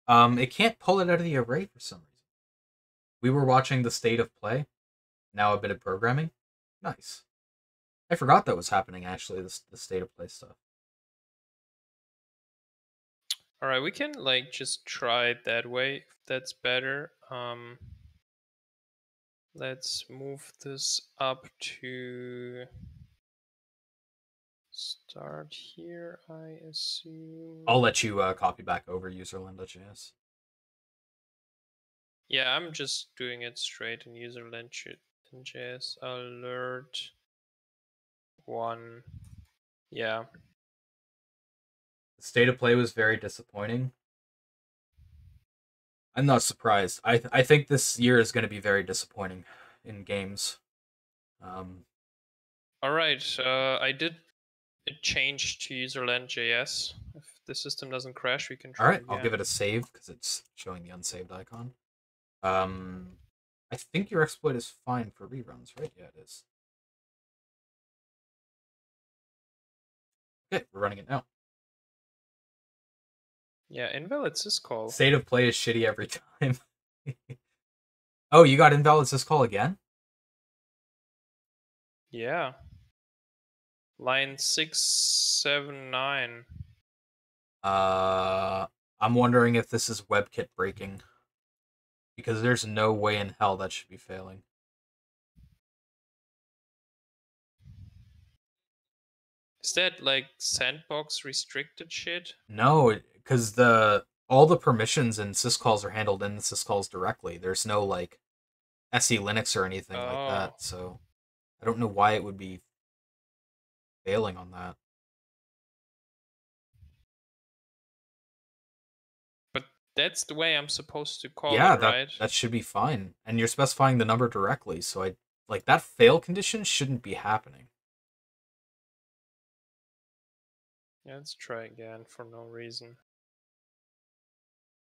It can't pull it out of the array for some reason. We were watching the state of play. Now a bit of programming. Nice. I forgot that was happening, actually, the state of play stuff. Alright, we can, like, just try it that way, if that's better. Let's move this up to start here, I assume. I'll let you copy back over userland.js. Yeah, I'm just doing it straight in userland.js. Alert 1. Yeah. The state of play was very disappointing. I'm not surprised. I think this year is going to be very disappointing in games. Alright, I did it change to userland.js. If the system doesn't crash, we can try Alright, again. I'll give it a save because it's showing the unsaved icon. I think your exploit is fine for reruns, right? Yeah, it is. Okay, we're running it now. Yeah, invalid syscall. State of play is shitty every time. Oh, you got invalid syscall again? Yeah. Line 679. I'm wondering if this is WebKit breaking. Because there's no way in hell that should be failing. Is that like sandbox restricted shit? No, because all the permissions and syscalls are handled in the syscalls directly. There's no like SE Linux or anything like that. So I don't know why it would be failing on that. But that's the way I'm supposed to call Yeah, it, right? that should be fine. And you're specifying the number directly, so I like that fail condition shouldn't be happening. Yeah, let's try again for no reason.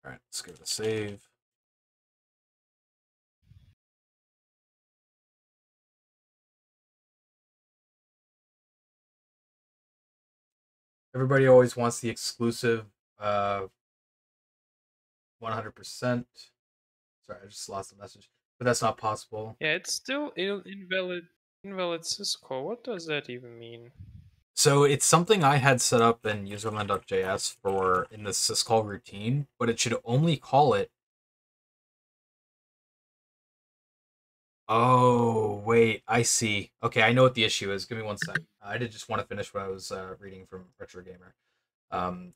Alright, let's give it a save. Everybody always wants the exclusive 100%. Sorry, I just lost the message. but that's not possible. Yeah, it's still invalid syscall. What does that even mean? So it's something I had set up in userland.js for in the syscall routine, but it should only call it. Oh, wait, I see. Okay, I know what the issue is. Give me one sec. I did just want to finish what I was reading from Retro Gamer.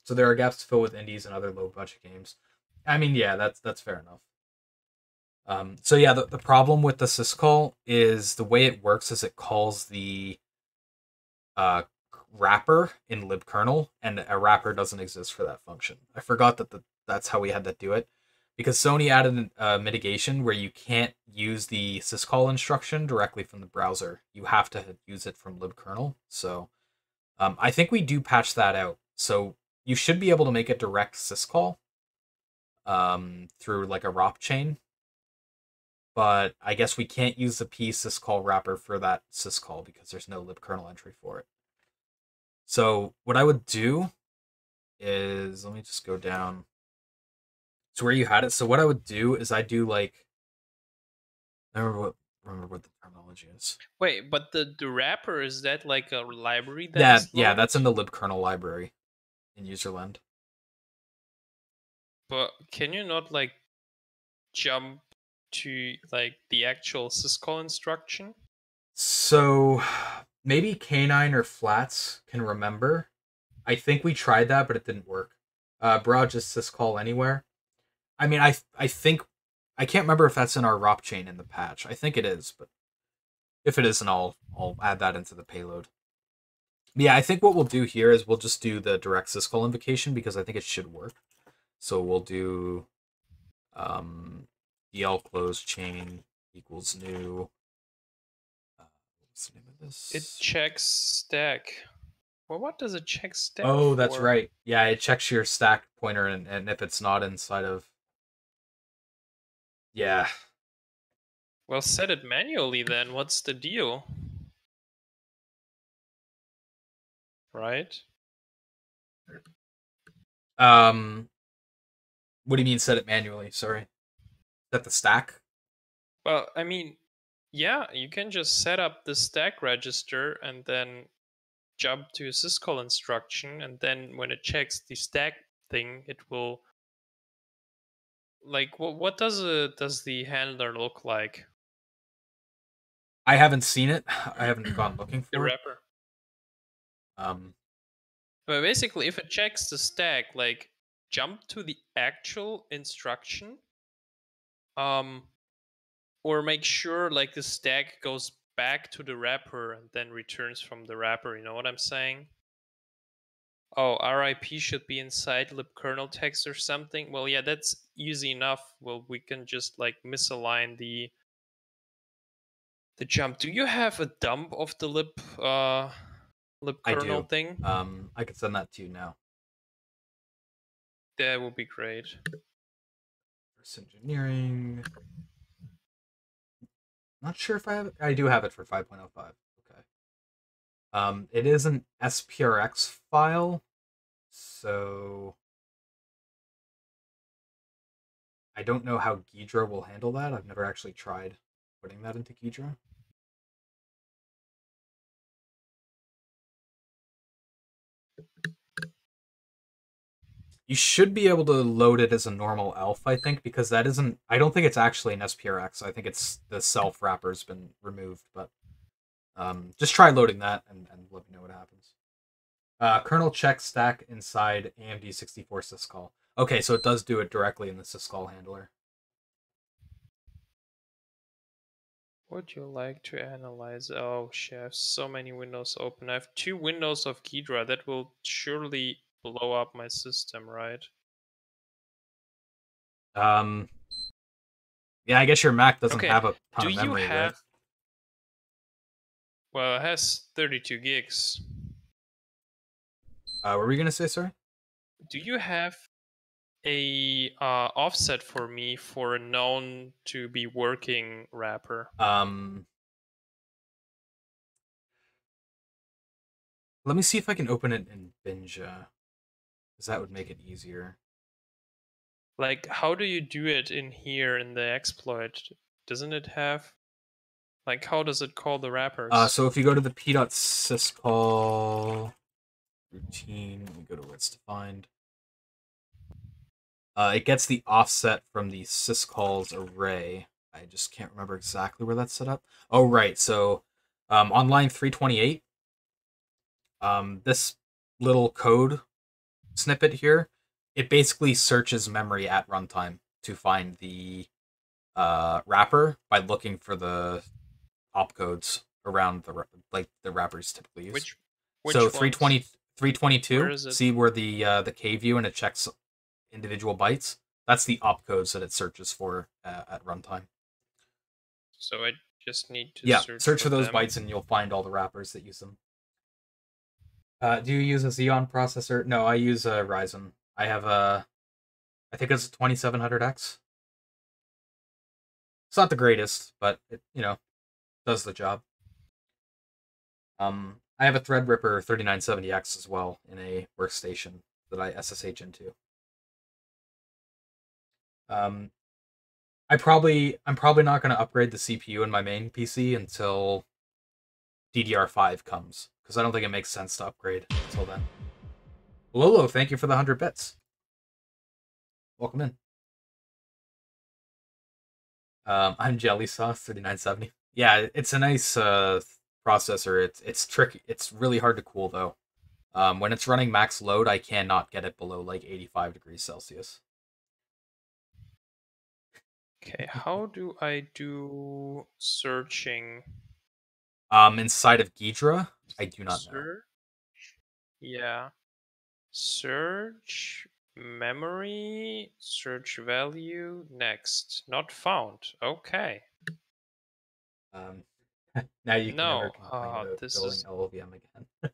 So there are gaps to fill with indies and other low budget games. I mean, yeah, that's fair enough. So yeah, the problem with the syscall is the way it works is it calls the uh, wrapper in libkernel, and a wrapper doesn't exist for that function. I forgot that that's how we had to do it, because Sony added a mitigation where you can't use the syscall instruction directly from the browser. You have to use it from libkernel. So I think we do patch that out. So you should be able to make a direct syscall through like a ROP chain. But I guess we can't use the p syscall wrapper for that syscall because there's no libkernel entry for it. So what I would do is, let me just go down to where you had it. So what I would do is I do like, I remember what the terminology is. Wait, but the wrapper, is that like a library that Yeah, is yeah, loaded? that's in the libkernel library in userland. But can you not like jump to like the actual syscall instruction? So maybe Canine or Flats can remember. I think we tried that, but it didn't work. Broad just syscall anywhere. I mean, I think I can't remember if that's in our ROP chain in the patch. I think it is, but if it isn't, I'll add that into the payload. But yeah, I think what we'll do here is we'll just do the direct syscall invocation because I think it should work. So we'll do dl close chain equals new. What's the name of this? It checks stack. Well, what does it check stack Oh, for? that's right. Yeah, it checks your stack pointer, and if it's not inside of. Yeah. Well, set it manually then. What's the deal? Right? What do you mean set it manually? Sorry. Set the stack? Well, I mean, yeah, you can just set up the stack register and then jump to a syscall instruction, and then when it checks the stack thing, it will like what does the handler look like? I haven't seen it. I haven't gone looking The for it. wrapper. Um, But basically, if it checks the stack, like jump to the actual instruction, um, or make sure like the stack goes back to the wrapper and then returns from the wrapper. You know what I'm saying? Oh, RIP should be inside libkernel text or something. Well, yeah, that's easy enough. Well, we can just like misalign the jump. Do you have a dump of the I do. libkernel thing? I could send that to you now. That would be great. Reverse engineering. Not sure if I have it. I do have it for 5.05. Okay. It is an SPRX file, so I don't know how Ghidra will handle that. I've never actually tried putting that into Ghidra. You should be able to load it as a normal elf, I think, because that isn't. I don't think it's actually an SPRX. I think it's the self wrapper's been removed, but just try loading that and let me know what happens. Kernel check stack inside AMD 64 syscall. Okay, so it does do it directly in the syscall handler. Would you like to analyze? Oh, shit, I have so many windows open. I have 2 windows of Ghidra. That will surely blow up my system, right? Yeah, I guess your Mac doesn't Okay, have a ton do of you memory, have... right? Well, it has 32 gigs. What were you gonna say, sorry? Do you have a offset for me for a known to be working wrapper? Let me see if I can open it in Binge, because that would make it easier. Like, how do you do it in here in the exploit? doesn't it have, like, how does it call the wrappers? So if you go to the p.syscall routine, let me go to where it's defined. It gets the offset from the syscalls array. I just can't remember exactly where that's set up. Oh, right. So on line 328, this little code snippet here, it basically searches memory at runtime to find the wrapper by looking for the opcodes around the wrappers typically use. Which so 322, where is it? see where the K view and it checks individual bytes? That's the opcodes that it searches for at runtime. So I just need to search for those them. bytes and you'll find all the wrappers that use them. Do you use a Xeon processor? No, I use a Ryzen. I have I think it's a 2700X. It's not the greatest, but it, does the job. I have a Threadripper 3970X as well in a workstation that I SSH into. I'm probably not going to upgrade the CPU in my main PC until DDR5 comes, because I don't think it makes sense to upgrade until then. Lolo, thank you for the 100 bits. Welcome in. I'm Jelly Sauce 3970. Yeah, it's a nice processor. It's tricky. It's really hard to cool though. When it's running max load, I cannot get it below like 85 degrees Celsius. Okay, how do I do searching? Inside of Ghidra, I do not know. Yeah. Search memory, search value, next. Not found. Okay. Now you can never complain about this building is LLVM again.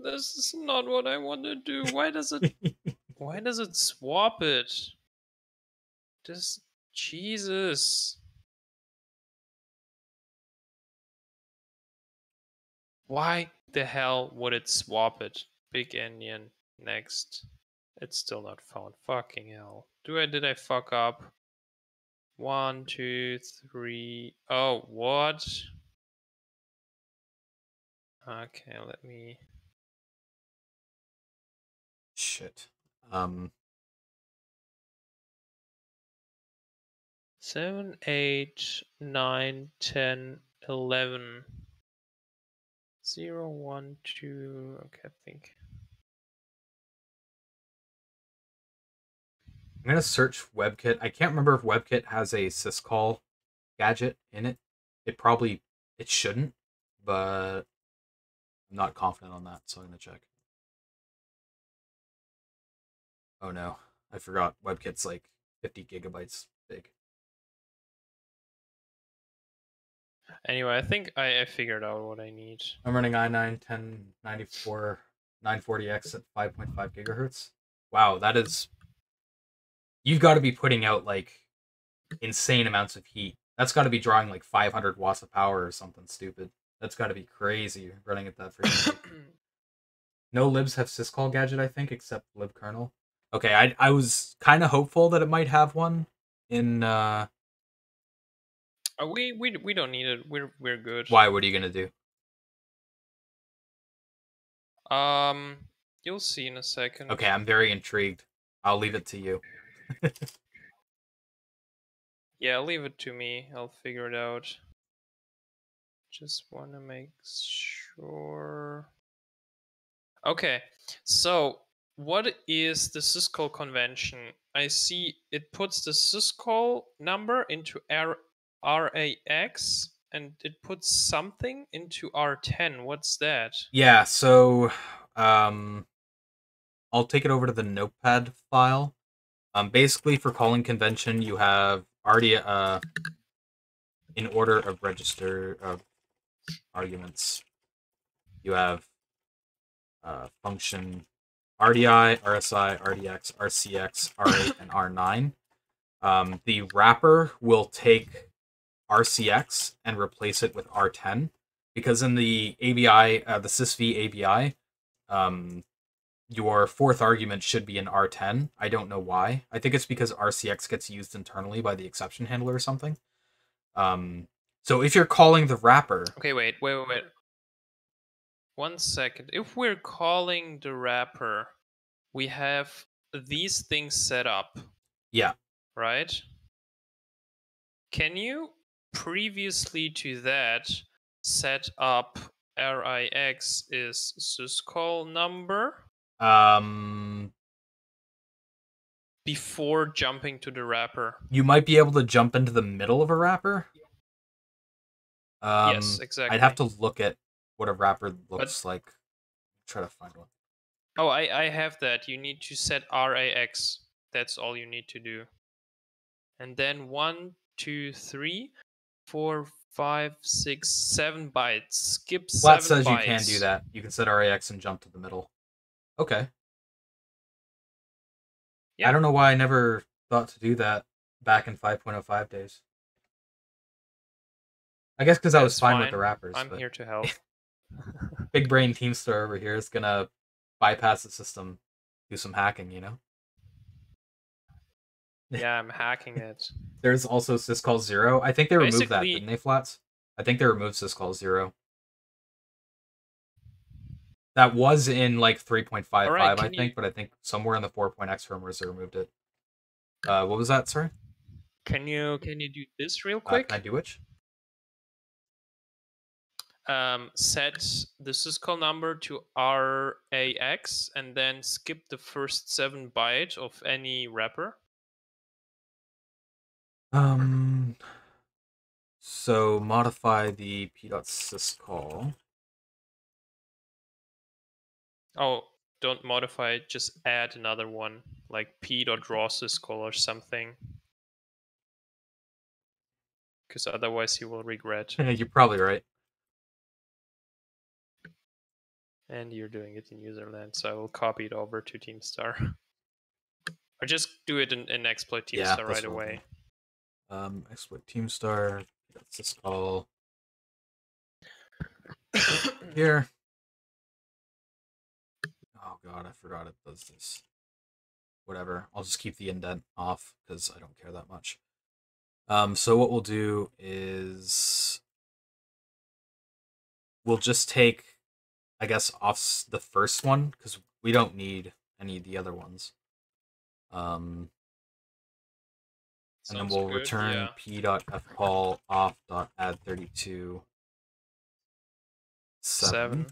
This is not what I want to do. Why does it swap it? Just Jesus. Why the hell would it swap it? Big Onion, next. It's still not found. Fucking hell. Did I fuck up? 1, 2, 3. Oh, what? Okay, let me. Shit. 7, 8, 9, 10, 11. 0, 1, 2. Okay, I think. I'm gonna search WebKit. I can't remember if WebKit has a syscall gadget in it. It shouldn't, but I'm not confident on that, so I'm gonna check. Oh no, I forgot. WebKit's like 50 gigabytes big. Anyway, I think I figured out what I need. I'm running i9 1094 940X at 5.5 gigahertz. Wow, that is. You've got to be putting out like insane amounts of heat. That's got to be drawing like 500 watts of power or something stupid. That's got to be crazy running at that frequency. No libs have syscall gadget, I think, except libkernel. Okay, I was kind of hopeful that it might have one in. We don't need it. We're good. Why? What are you gonna do? You'll see in a second. Okay, I'm very intrigued. I'll leave it to you. Yeah, leave it to me. I'll figure it out. Just want to make sure. Okay, so what is the syscall convention? I see it puts the syscall number into RAX and it puts something into R10. What's that? Yeah, so I'll take it over to the notepad file. Basically for calling convention, you have already in order of register of arguments. You have function RDI, RSI, RDX, RCX, R8, and R9. The wrapper will take RCX and replace it with R10 because in the ABI, the sysv ABI, your fourth argument should be an R10. I don't know why. I think it's because RCX gets used internally by the exception handler or something. So if you're calling the wrapper... Okay, wait. 1 second. If we're calling the wrapper, we have these things set up. Yeah. Right? Can you previously to that set up RIX is syscall number before jumping to the wrapper? You might be able to jump into the middle of a wrapper. Yes, exactly. I'd have to look at what a wrapper looks like. Try to find one. Oh, I have that. You need to set RAX. That's all you need to do. And then 1, 2, 3, 4, 5, 6, 7 bytes. Skip 7 Flat says bytes. you can do that. You can set RAX and jump to the middle. Okay. Yeah. I don't know why I never thought to do that back in 5.05 days. I guess because I was fine with the wrappers. I'm here to help. Big brain Teamstar over here is gonna bypass the system, do some hacking, you know? Yeah, I'm hacking it. There's also syscall 0. I think they removed that, didn't they, Flats? I think they removed syscall 0. That was in like 3.55, right, I think, but I think somewhere in the 4.x firmwares they removed it. What was that, sorry? Can you do this real quick? Can I do which? Set the syscall number to RAX and then skip the first 7 byte of any wrapper. So modify the p.syscall. Oh, don't modify it, just add another one, like p.draw syscall or something. Because otherwise you will regret. You're probably right. And you're doing it in userland, so I will copy it over to Teamstar. Or just do it in exploit Teamstar right away. Exploit Teamstar, syscall. Here. Oh god, I forgot it does this. Whatever, I'll just keep the indent off because I don't care that much. So what we'll do is we'll just take, I guess, off the first one because we don't need any of the other ones. And then we'll return p.fcall off.add32 7.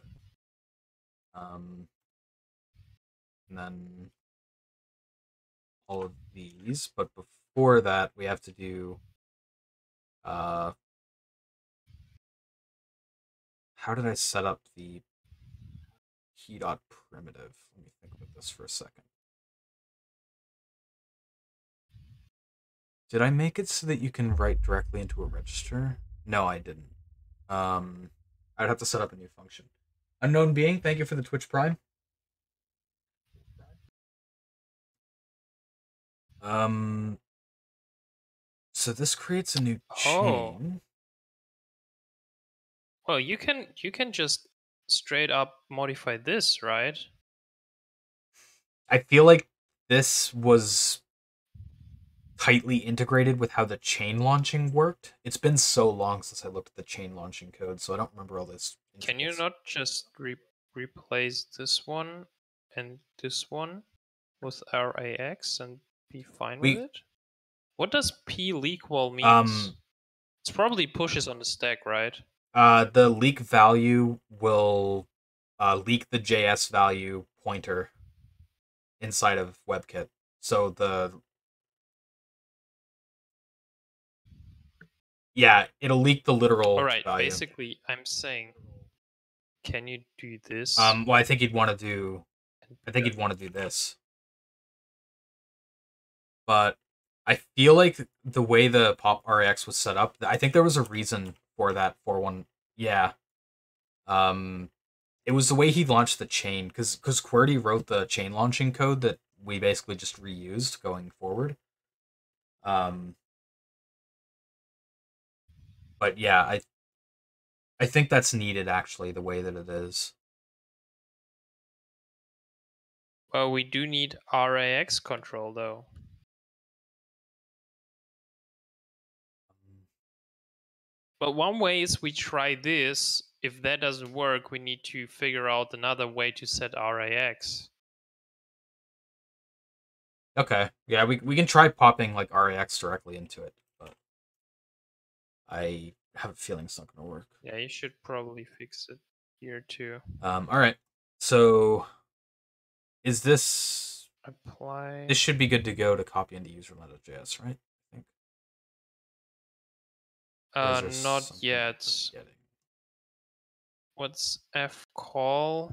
And then all of these, but before that we have to do how did I set up the key.primitive? Let me think about this for a second. Did I make it so that you can write directly into a register? No, I didn't. I'd have to set up a new function. Unknown Being, thank you for the Twitch Prime. So this creates a new chain. Well, you can just straight up modify this, right? I feel like this was tightly integrated with how the chain launching worked. It's been so long since I looked at the chain launching code, so I don't remember all this. Can you not just replace this one and this one with RAX and be fine with it? What does p-leak-wall mean? It's probably pushes on the stack, right? The leak value will leak the JS value pointer inside of WebKit. So it'll leak the literal value. Basically, I'm saying, can you do this? Well, I think you'd want to do this. But I feel like the way the pop RAX was set up, I think there was a reason for that 4.1. Yeah. It was the way he launched the chain, because QWERTY wrote the chain launching code that we basically just reused going forward. But yeah, I think that's needed, actually, the way that it is. But we do need RAX control though. But one way is we try this. If that doesn't work, we need to figure out another way to set RAX. Okay, yeah, we can try popping like RAX directly into it, but I have a feeling it's not going to work. Yeah, you should probably fix it here too. All right, so is this apply? This should be good to go to copy into user.js, right? I think. Not yet. What's fcall?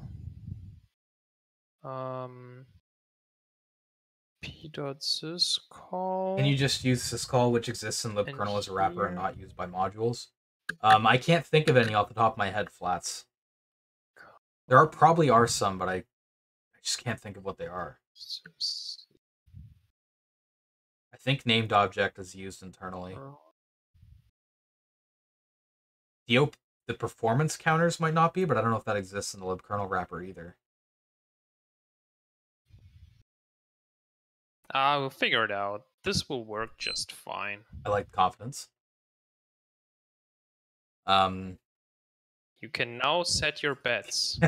p.syscall. Can you just use syscall, which exists in libkernel as a wrapper and not used by modules? I can't think of any off the top of my head, Flats. There probably are some, but I just can't think of what they are. I think named object is used internally. The performance counters might not be, but I don't know if that exists in the libkernel wrapper either. We'll figure it out. This will work just fine. I like confidence. You can now set your bets.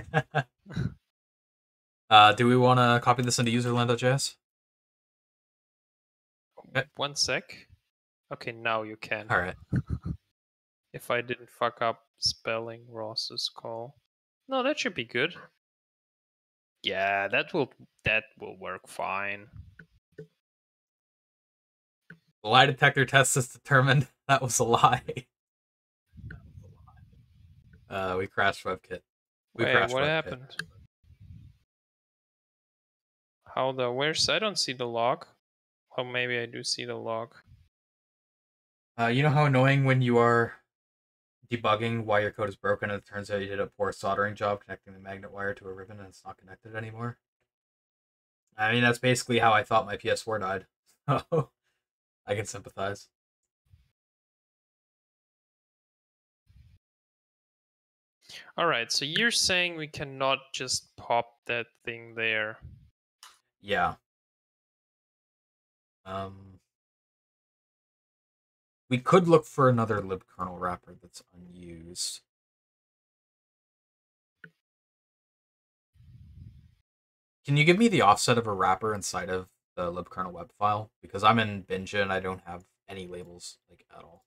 Do we want to copy this into user.js? Okay. 1 sec. Okay, now you can. All right. If I didn't fuck up spelling Ross's call. No, that should be good. Yeah, that will work fine. The lie detector test is determined that was a lie. We crashed WebKit. Wait, what happened? How the where's I don't see the log. Oh, maybe I do see the log. You know how annoying when you are debugging why your code is broken and it turns out you did a poor soldering job connecting the magnet wire to a ribbon and it's not connected anymore? I mean, that's basically how I thought my PS4 died. So I can sympathize. Alright, so you're saying we cannot just pop that thing there. Yeah. We could look for another libkernel wrapper that's unused. Can you give me the offset of a wrapper inside of the libkernel web file? Because I'm in Binja and I don't have any labels like at all.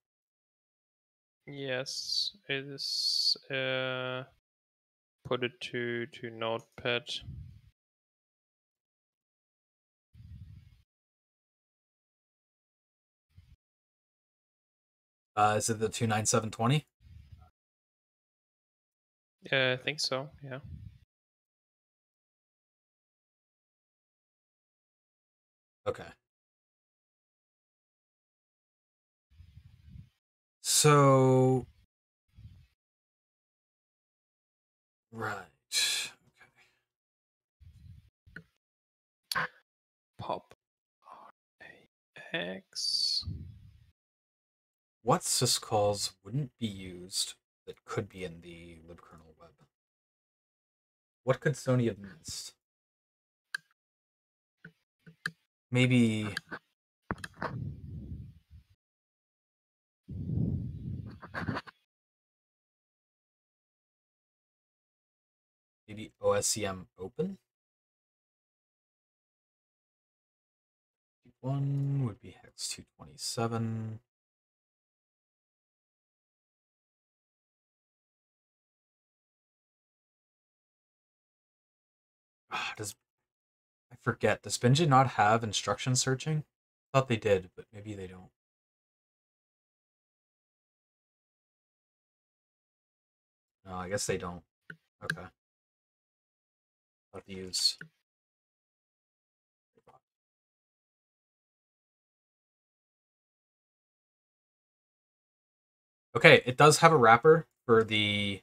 Yes, it is. Put it to Notepad. Is it the 29720? I think so, yeah. Okay. So, right. Okay. Pop RAX. What syscalls wouldn't be used that could be in the libkernel web? What could Sony have missed? Maybe OSCM open? One would be hex 227. I forget. Does Binja not have instruction searching? I thought they did, but maybe they don't. No, I guess they don't. Okay. I'll have to use. Okay, it does have a wrapper for the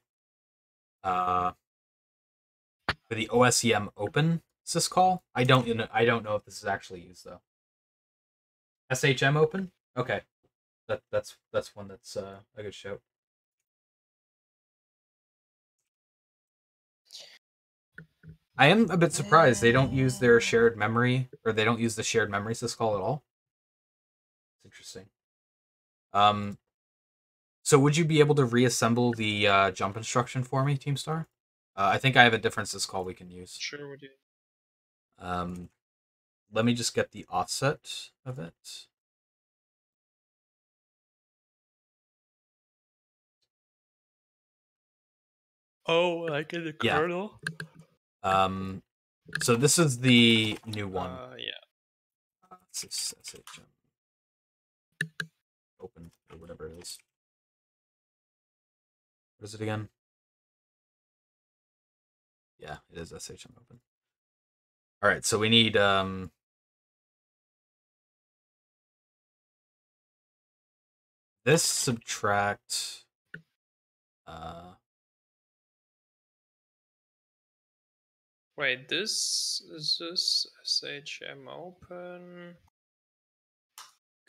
OSEM open syscall. I don't know if this is actually used though. SHM open? Okay. That's one that's a good shout. I am a bit surprised they don't use their shared memory, or they don't use the shared memory syscall at all. It's interesting. So would you be able to reassemble the jump instruction for me, tihmstar? I think I have a different syscall we can use. Sure, would you? Let me just get the offset of it. Oh, like in the kernel? So this is the new one. Yeah. It's SHM open or whatever it is. What is it again? Yeah, it is SHM open. All right, so we need this subtract Wait, this is this SHM open.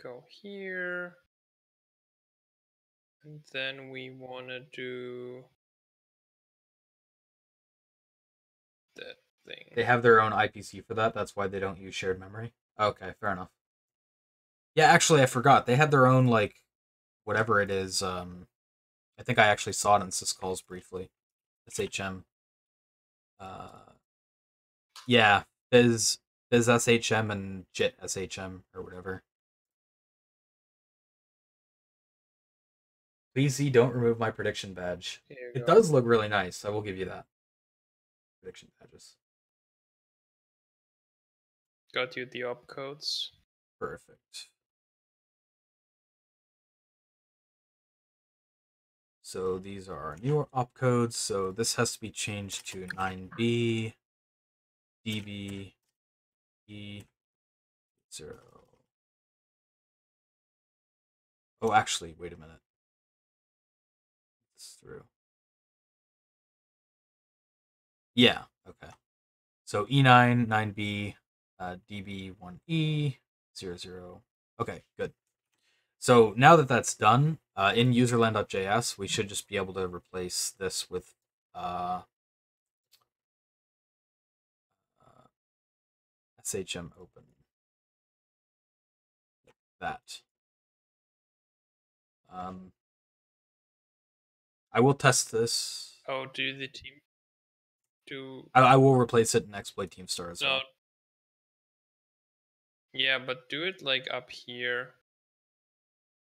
Go here. And then we want to do that thing. They have their own IPC for that. That's why they don't use shared memory. Okay, fair enough. Yeah, actually, I forgot. They had their own, like, whatever it is. I think I actually saw it in syscalls briefly. SHM. Yeah, Biz SHM and JIT SHM or whatever. Please see, don't remove my prediction badge. It does look really nice. I will give you that. Prediction badges. Got you the opcodes. Perfect. So these are our new opcodes. So this has to be changed to 9B, DB, E, 0. Oh, actually, wait a minute. It's through. Yeah, okay. So E9, 9B, DB, 1E, 00. Okay, good. So now that that's done, in userland.js, we should just be able to replace this with SHM open. Like that. I will test this. Oh, do the team do? I will replace it in exploit tihmstar as well. Yeah, but do it like up here.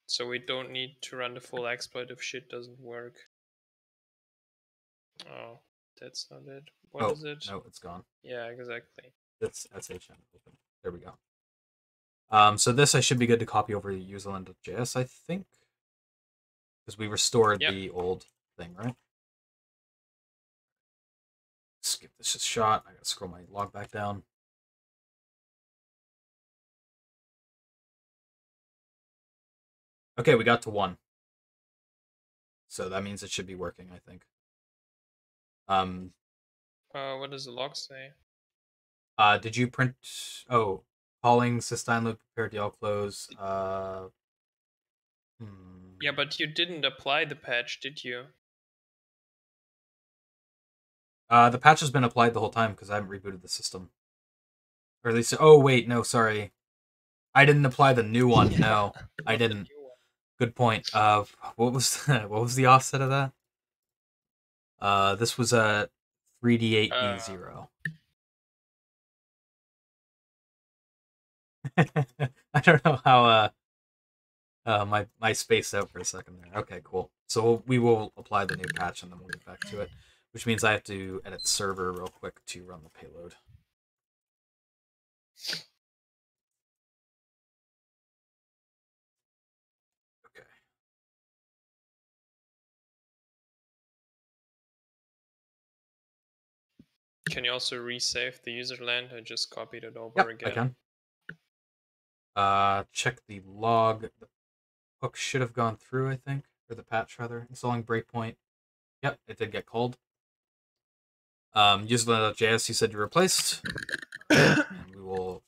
So we don't need to run the full exploit if shit doesn't work. Oh, that's not it. What is it? No, it's gone. Yeah, exactly. It's SHM open. There we go. So this I should be good to copy over to userland.js, I think. Because we restored the old thing, right? Let's give this a shot. I gotta scroll my log back down. Okay, we got to 1. So that means it should be working, I think. What does the log say? Did you print? Oh, calling systine loop prepared yell close. Yeah, but you didn't apply the patch, did you? The patch has been applied the whole time because I haven't rebooted the system. Or at least, oh wait, no, sorry, I didn't apply the new one. Yeah, no, I didn't. Good point. What was what was the offset of that? This was a 3D8B0. I don't know how my spaced out for a second there. Okay, cool. So we will apply the new patch and then we'll get back to it, which means I have to edit server real quick to run the payload. Okay. Can you also resave the userland? I just copied it over again. I can. Check the log. The hook should have gone through, I think, or the patch rather. Installing breakpoint. Yep, it did get called. Userland.js, you said you replaced. And we will.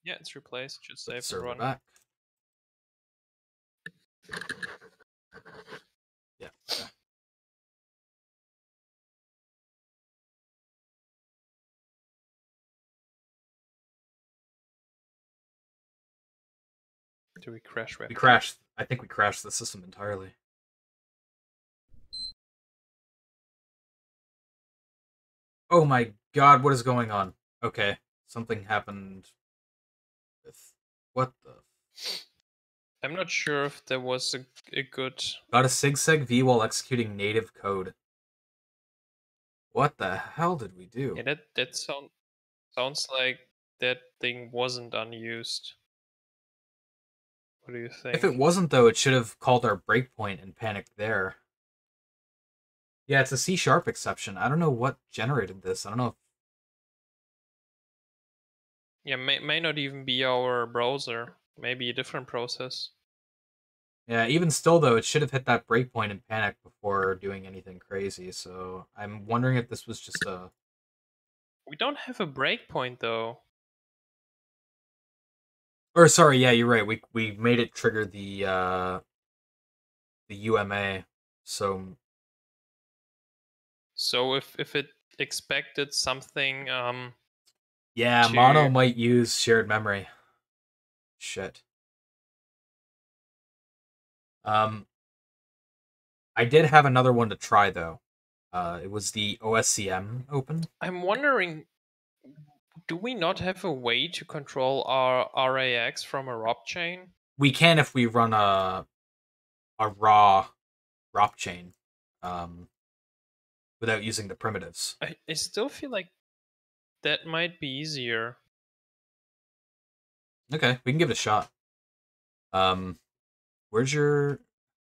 Yeah, it's replaced. Just save server and run. back. Yeah. Okay. Do we crash webcam? We crashed. I think we crashed the system entirely. Oh my god, what is going on? Okay, something happened with... What the... I'm not sure if there was a good... Got a SigSeg V while executing native code. What the hell did we do? Yeah, that sounds like that thing wasn't unused. What do you think? If it wasn't, though, it should have called our breakpoint and panicked there. Yeah, it's a C# exception. I don't know what generated this. I don't know if... Yeah, may not even be our browser. Maybe a different process. Yeah, even still, though, it should have hit that breakpoint and panicked before doing anything crazy, so I'm wondering if this was just a... We don't have a breakpoint, though. Or, sorry, yeah, you're right. We made it trigger the UMA, so... So if it expected something... Yeah, Mono might use shared memory. Shit. I did have another one to try, though. It was the OSCM open. I'm wondering, do we not have a way to control our RAX from a ROP chain? We can if we run a raw ROP chain, without using the primitives. I still feel like that might be easier. Okay, we can give it a shot. Where's your...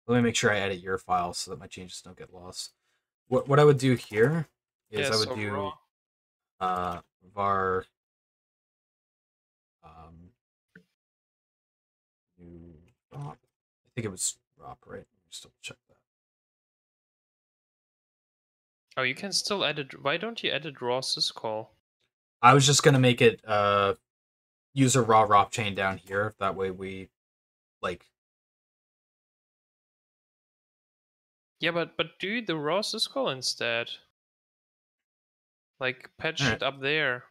Let me make sure I edit your file so that my changes don't get lost. What I would do here is I would do var new ROP. I think it was ROP, right? Let me just double check that. Oh, you can still edit. Why don't you edit raw syscall? I was just gonna make it use a raw ROP chain down here. That way we like... Yeah, but do the raw syscall instead. Like patch it up there.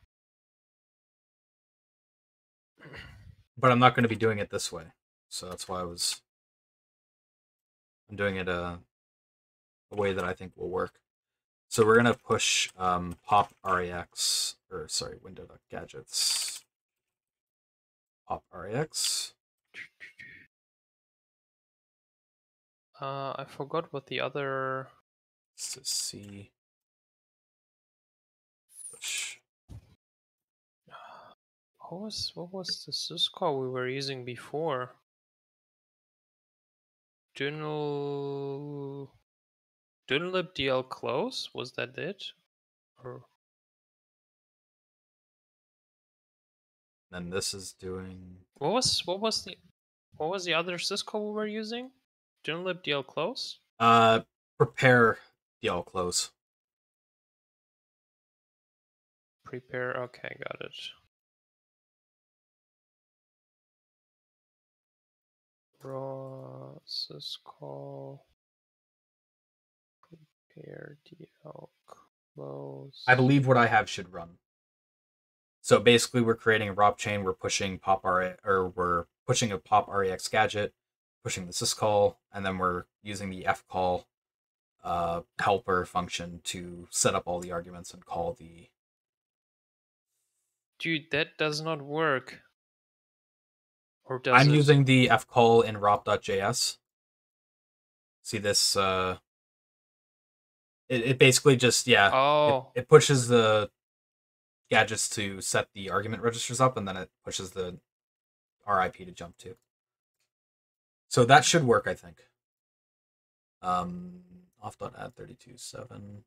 But I'm not going to be doing it this way, so that's why I'm doing it a way that I think will work. So we're going to push pop rex, or sorry, window.gadgets, pop rex. I forgot what the other... To see. Push. What was the syscall we were using before? Dunlib DL close? Was that it? Or And this is doing... what was the other syscall we were using? Dunlib DL close? Prepare DL close. Prepare, okay, got it. Raw syscall. Prepare DL close. I believe what I have should run. So basically, we're creating a ROP chain. We're pushing we're pushing a pop rex gadget, pushing the syscall, and then we're using the fcall helper function to set up all the arguments and call the... Dude, that does not work. Or does I'm it? using the fcall in rop.js. See this? It basically just, yeah. Oh. It pushes the gadgets to set the argument registers up, and then it pushes the RIP to jump to. So that should work, I think. Off.add 32.7.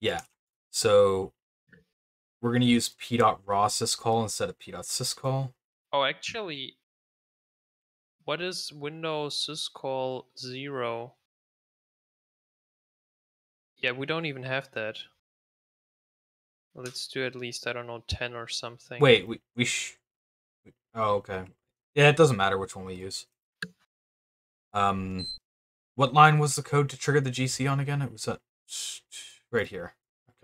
Yeah. So we're going to use p.raw syscall instead of p.syscall. Oh, actually, what is Windows syscall 0? Yeah, we don't even have that. Let's do at least, I don't know, 10 or something. Wait, oh, okay. Yeah, it doesn't matter which one we use. What line was the code to trigger the GC on again? It was at right here.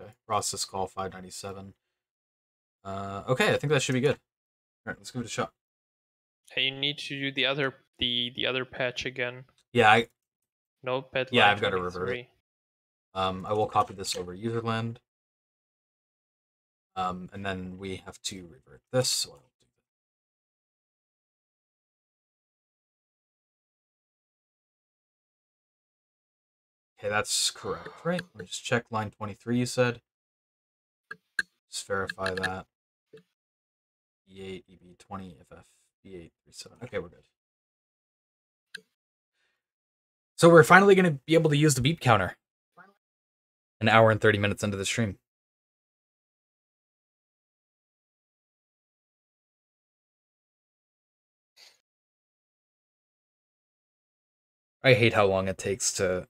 Okay, raw syscall 597. Okay, I think that should be good. All right, let's give it a shot. Hey, you need to do the other patch again. Yeah, Notepad yeah, line I've got to revert 23. it. I will copy this over userland. And then we have to revert this. So I'll do that. Okay, that's correct, right? Let me just check line 23. You said. Just verify that. E8, EB20, FF, B837. Okay, we're good. So we're finally going to be able to use the beep counter. An hour and 30 minutes into the stream. I hate how long it takes to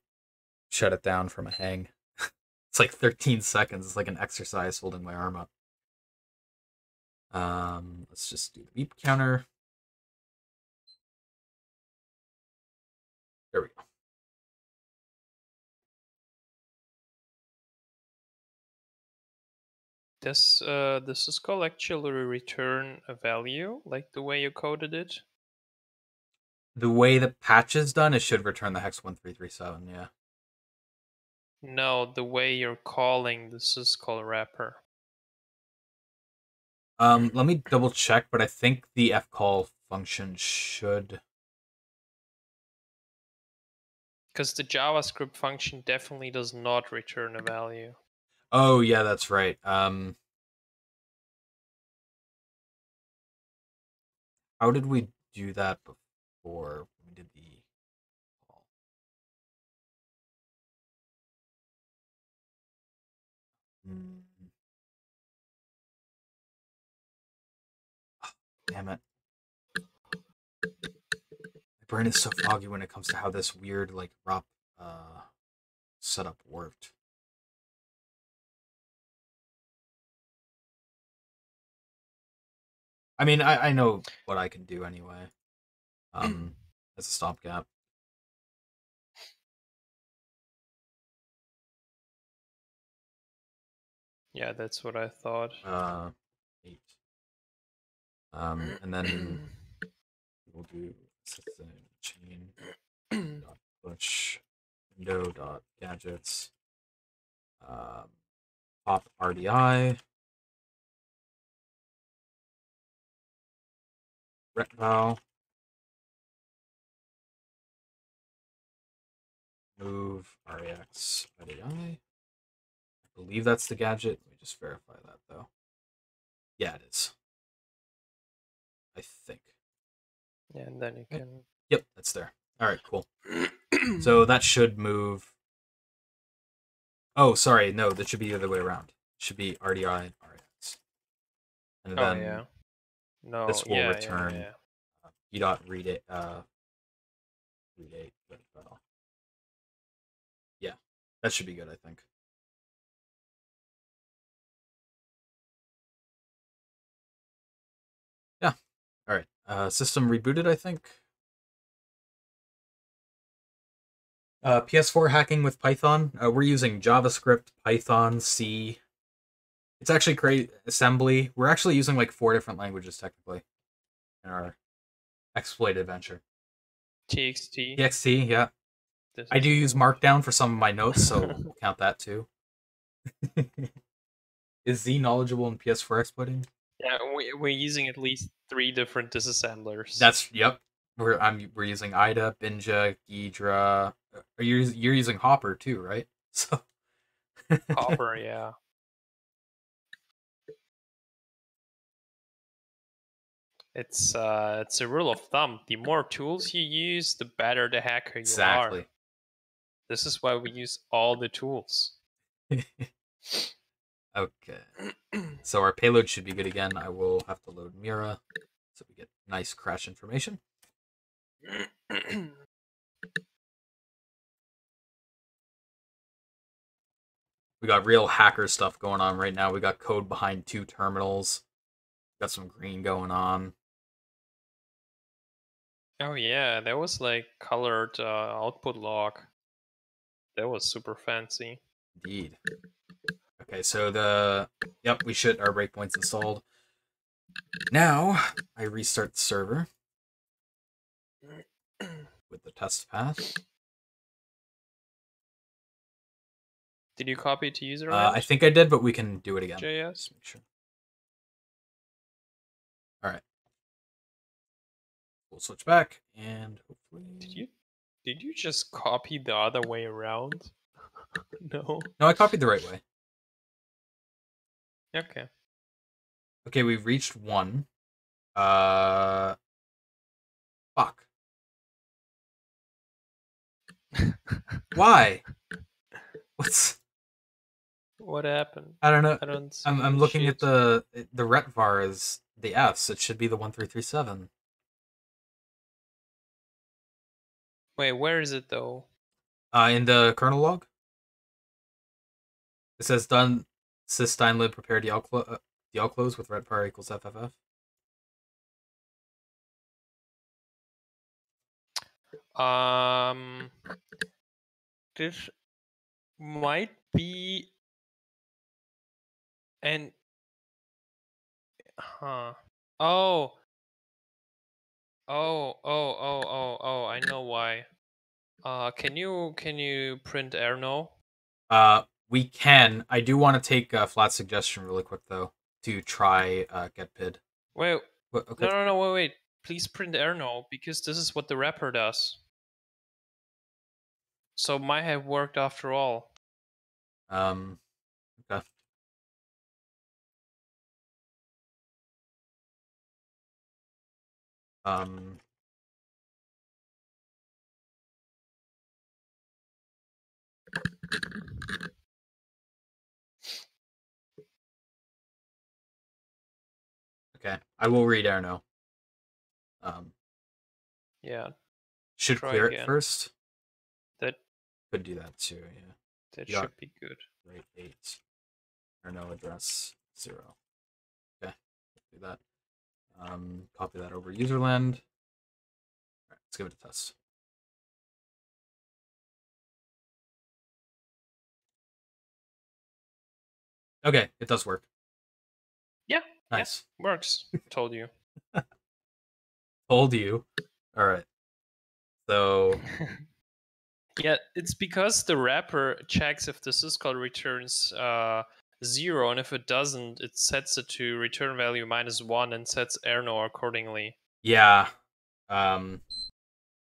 shut it down from a hang. It's like 13 seconds. It's like an exercise holding my arm up. Let's just do the beep counter. There we go. Does this call actually return a value like the way you coded it? The way the patch is done, it should return the hex 1337, yeah. No, the way you're calling the syscall wrapper. Let me double check, but I think the fcall function should. Because the JavaScript function definitely does not return a value. Oh yeah, that's right. How did we do that before we did the call? Damn it. My brain is so foggy when it comes to how this weird like ROP setup worked. I mean, I know what I can do anyway. As a stopgap. Yeah, that's what I thought. 8. And then we'll do system chain dot push window dot gadgets pop RDI retval move rex RDI. I believe that's the gadget. Let me just verify that though. Yeah, it is. I think. Yeah, and then you can. Yep, that's there. All right, cool. So that should move. Oh, sorry. No, that should be the other way around. It should be RDI RX. And Oh then yeah. No. this will Yeah. return Yeah. e dot read it read it. Yeah, that should be good. I think. Yeah. All right. System rebooted. I think. PS4 hacking with Python. We're using JavaScript, Python, C. It's actually great assembly. We're actually using like 4 different languages technically in our exploit adventure. TXT. TXT, yeah. This I do is use Markdown for some of my notes, so we'll count that too. Is Z knowledgeable in PS4 exploiting? Yeah, we're using at least 3 different disassemblers. That's yep. We're using IDA, Binja, Ghidra. You're using Hopper too, right? So Hopper, yeah. It's a rule of thumb. The more tools you use, the better the hacker you exactly. are. This is why we use all the tools. Okay. So our payload should be good again. I will have to load Mira so we get nice crash information. We got real hacker stuff going on right now. We got code behind 2 terminals. Got some green going on. Oh yeah, that was like colored output log. That was super fancy. Indeed. Okay, so we should our breakpoints installed. Now I restart the server. with the test path. Did you copy it to user? I think I did, but we can do it again. JS. Just make sure. All right. We'll switch back and hopefully. Did you just copy the other way around? No. No, I copied the right way. Okay. Okay, we've reached 1. Fuck. Why? What happened? I don't know. I don't see I'm looking shit. at the ret var as the Fs. It should be the 1337. Wait, where is it though? In the kernel log, it says done sysdynlib prepare DL close with ret var equals FFF. This might be an Oh, I know why. Can you print Erno? We can. I do want to take a flat suggestion really quick though to try get PID. Wait, Okay. no, wait. Please print Erno because this is what the wrapper does. So might have worked after all. Okay. Okay, I will read Erno. Yeah. Should Try clear again. it first. That could do that too. Yeah. That should be good. Rate 8. Erno address 0. Okay, do that. Copy that over userland. All right, let's give it a test. Okay, it does work. Yeah. Nice. Yeah, works. Told you. Told you. All right. So. Yeah, it's because the wrapper checks if the syscall returns 0, and if it doesn't, it sets it to return value -1 and sets Erno accordingly. Yeah.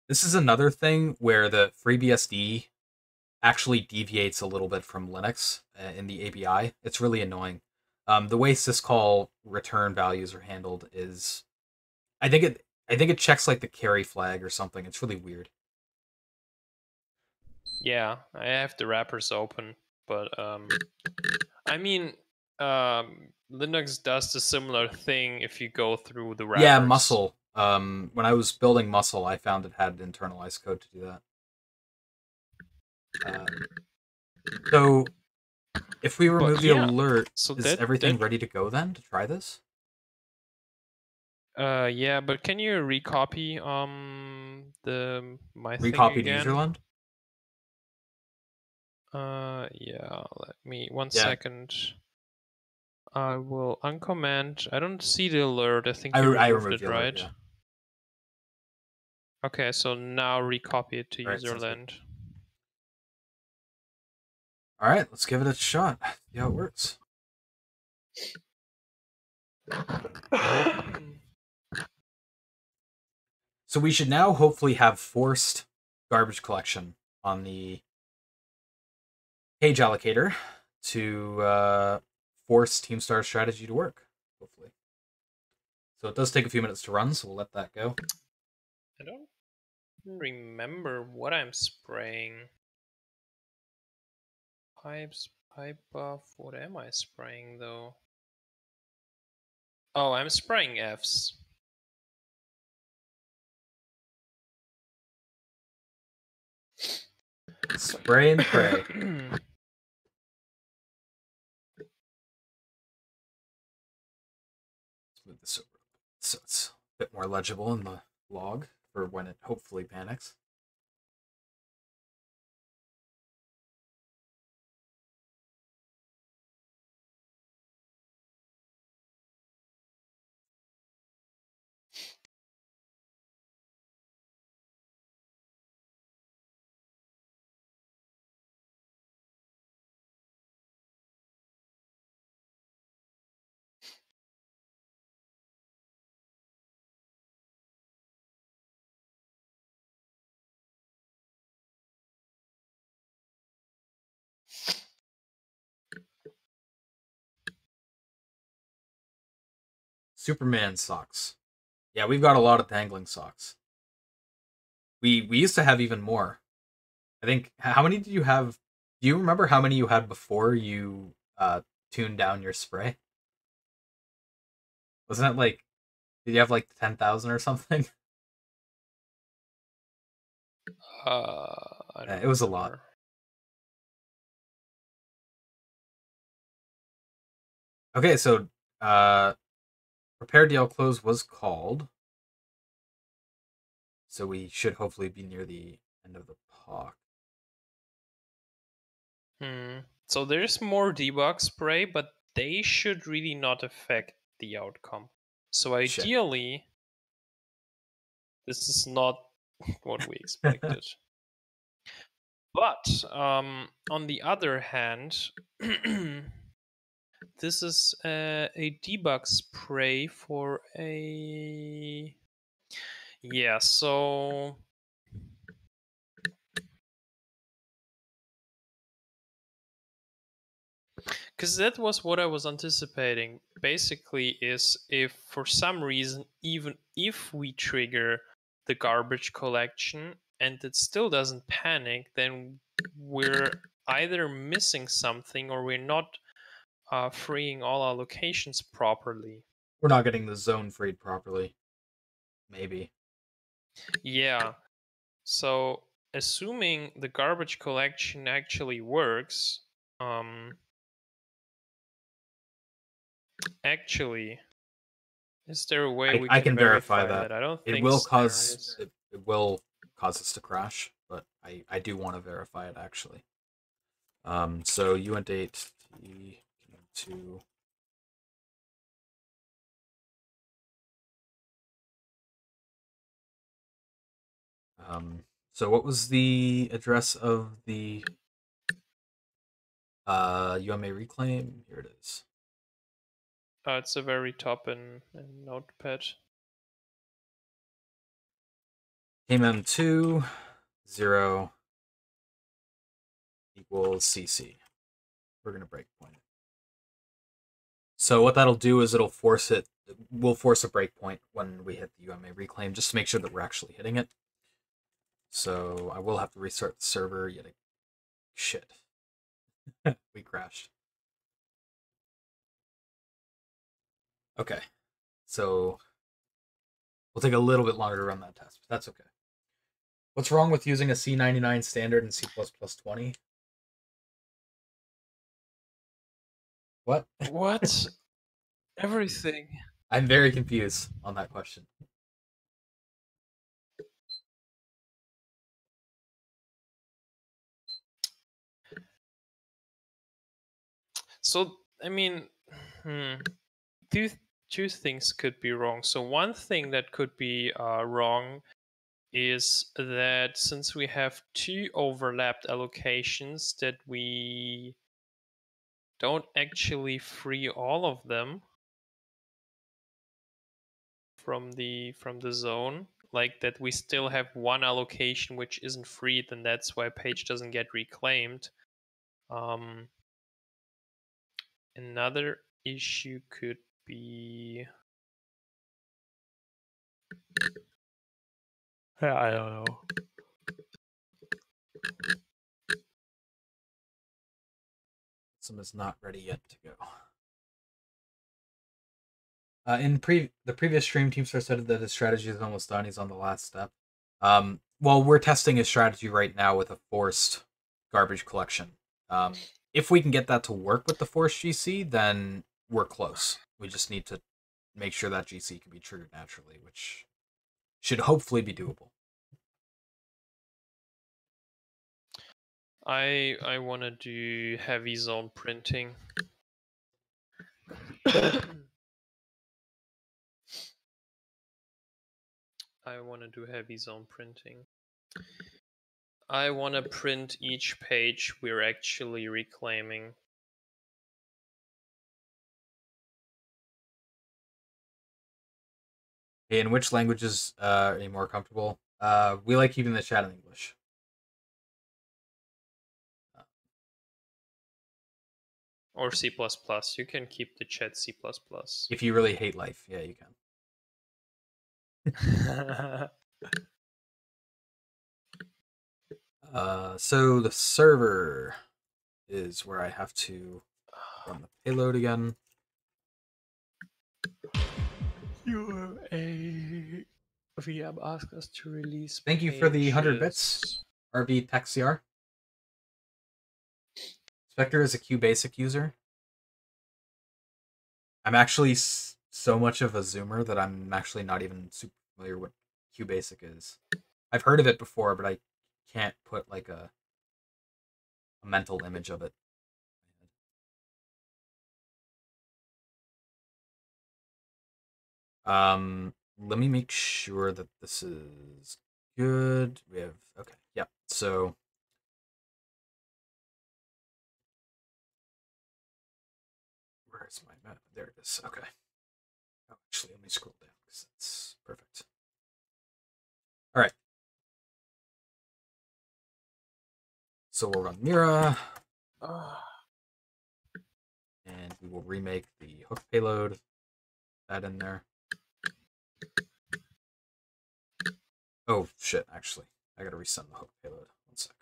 This is another thing where the FreeBSD actually deviates a little bit from Linux in the ABI. It's really annoying. The way syscall return values are handled is, I think it checks like the carry flag or something. It's really weird. Yeah, I have the wrappers open, but I mean, Linux does the similar thing if you go through the wrappers. Yeah, Muscle. When I was building Muscle, I found it had internalized code to do that. So if we remove the alert, is everything ready to go then to try this? Yeah, but can you recopy my thing Recopy to again? userland? Yeah, let me 1 second. I will uncomment. I don't see the alert. I think you removed it, right? Yeah. Okay, so now recopy it to userland. All right, let's give it a shot. See how it works. So we should now hopefully have forced garbage collection on the page allocator to force tihmstar strategy to work, hopefully. So it does take a few minutes to run, so we'll let that go. I don't remember what I'm spraying. Pipes, pipe buff. What am I spraying though? Oh, I'm spraying Fs. Spray and pray. Move this over so it's a bit more legible in the log for when it hopefully panics. Superman socks. Yeah, we've got a lot of dangling socks. We used to have even more. I think, how many did you have? Do you remember how many you had before you tuned down your spray? Wasn't it like, did you have like 10,000 or something? I don't It was a lot. remember. Okay, so Prepare DL Close was called. So we should hopefully be near the end of the POC. So there's more debug spray, but they should really not affect the outcome. So ideally, this is not what we expected. But on the other hand, this is a debug spray for a... Yeah, so... Because that was what I was anticipating. Basically, is if for some reason, even if we trigger the garbage collection and it still doesn't panic, then we're either missing something or we're not freeing all our locations properly. We're not getting the zone freed properly. Maybe. Yeah. So assuming the garbage collection actually works, actually, is there a way we can verify that? I don't think it will there cause is. it will cause us to crash, but I do want to verify it actually. So uint8 t2 so what was the address of the UMA reclaim? Here it is. It's the very top in Notepad. tmm2 0 equals cc. We're gonna breakpoint it. So what that'll do is it'll force it. We'll force a breakpoint when we hit the UMA reclaim, just to make sure that we're actually hitting it. So I will have to restart the server yet. Shit. We crashed. Okay. So we'll take a little bit longer to run that test, but that's okay. What's wrong with using a C99 standard in C++20? What? What? Everything. I'm very confused on that question. So, I mean, two things could be wrong. So one thing that could be wrong is that since we have two overlapped allocations, that we don't actually free all of them from the zone. Like that we still have one allocation which isn't freed, and that's why page doesn't get reclaimed. Another issue could be, I don't know. System is not ready yet to go. In the previous stream, Teamstar said that his strategy is almost done. He's on the last step. Well, we're testing his strategy right now with a forced garbage collection. If we can get that to work with the forced GC, then we're close. We just need to make sure that GC can be triggered naturally, which should hopefully be doable. I want to do heavy zone printing. I want to do heavy zone printing. I want to print each page we're actually reclaiming. In which languages are you more comfortable? We like keeping the chat in English. Or C++. You can keep the chat C++. If you really hate life, yeah, you can. So the server is where I have to run the payload again. UA VM asked us to release. Thank you for the 100 bits, RB TechCR. Spectre is a QBasic user. I'm actually so much of a zoomer that I'm actually not even super familiar what QBasic is. I've heard of it before, but I can't put like a mental image of it. Let me make sure that this is good. We have, okay, yeah. So where's my map? There it is. Okay. Oh, actually, let me scroll down because it's perfect. All right. So we'll run Mira. And we will remake the hook payload. That in there. Oh, shit, actually. I gotta resend the hook payload. 1 sec.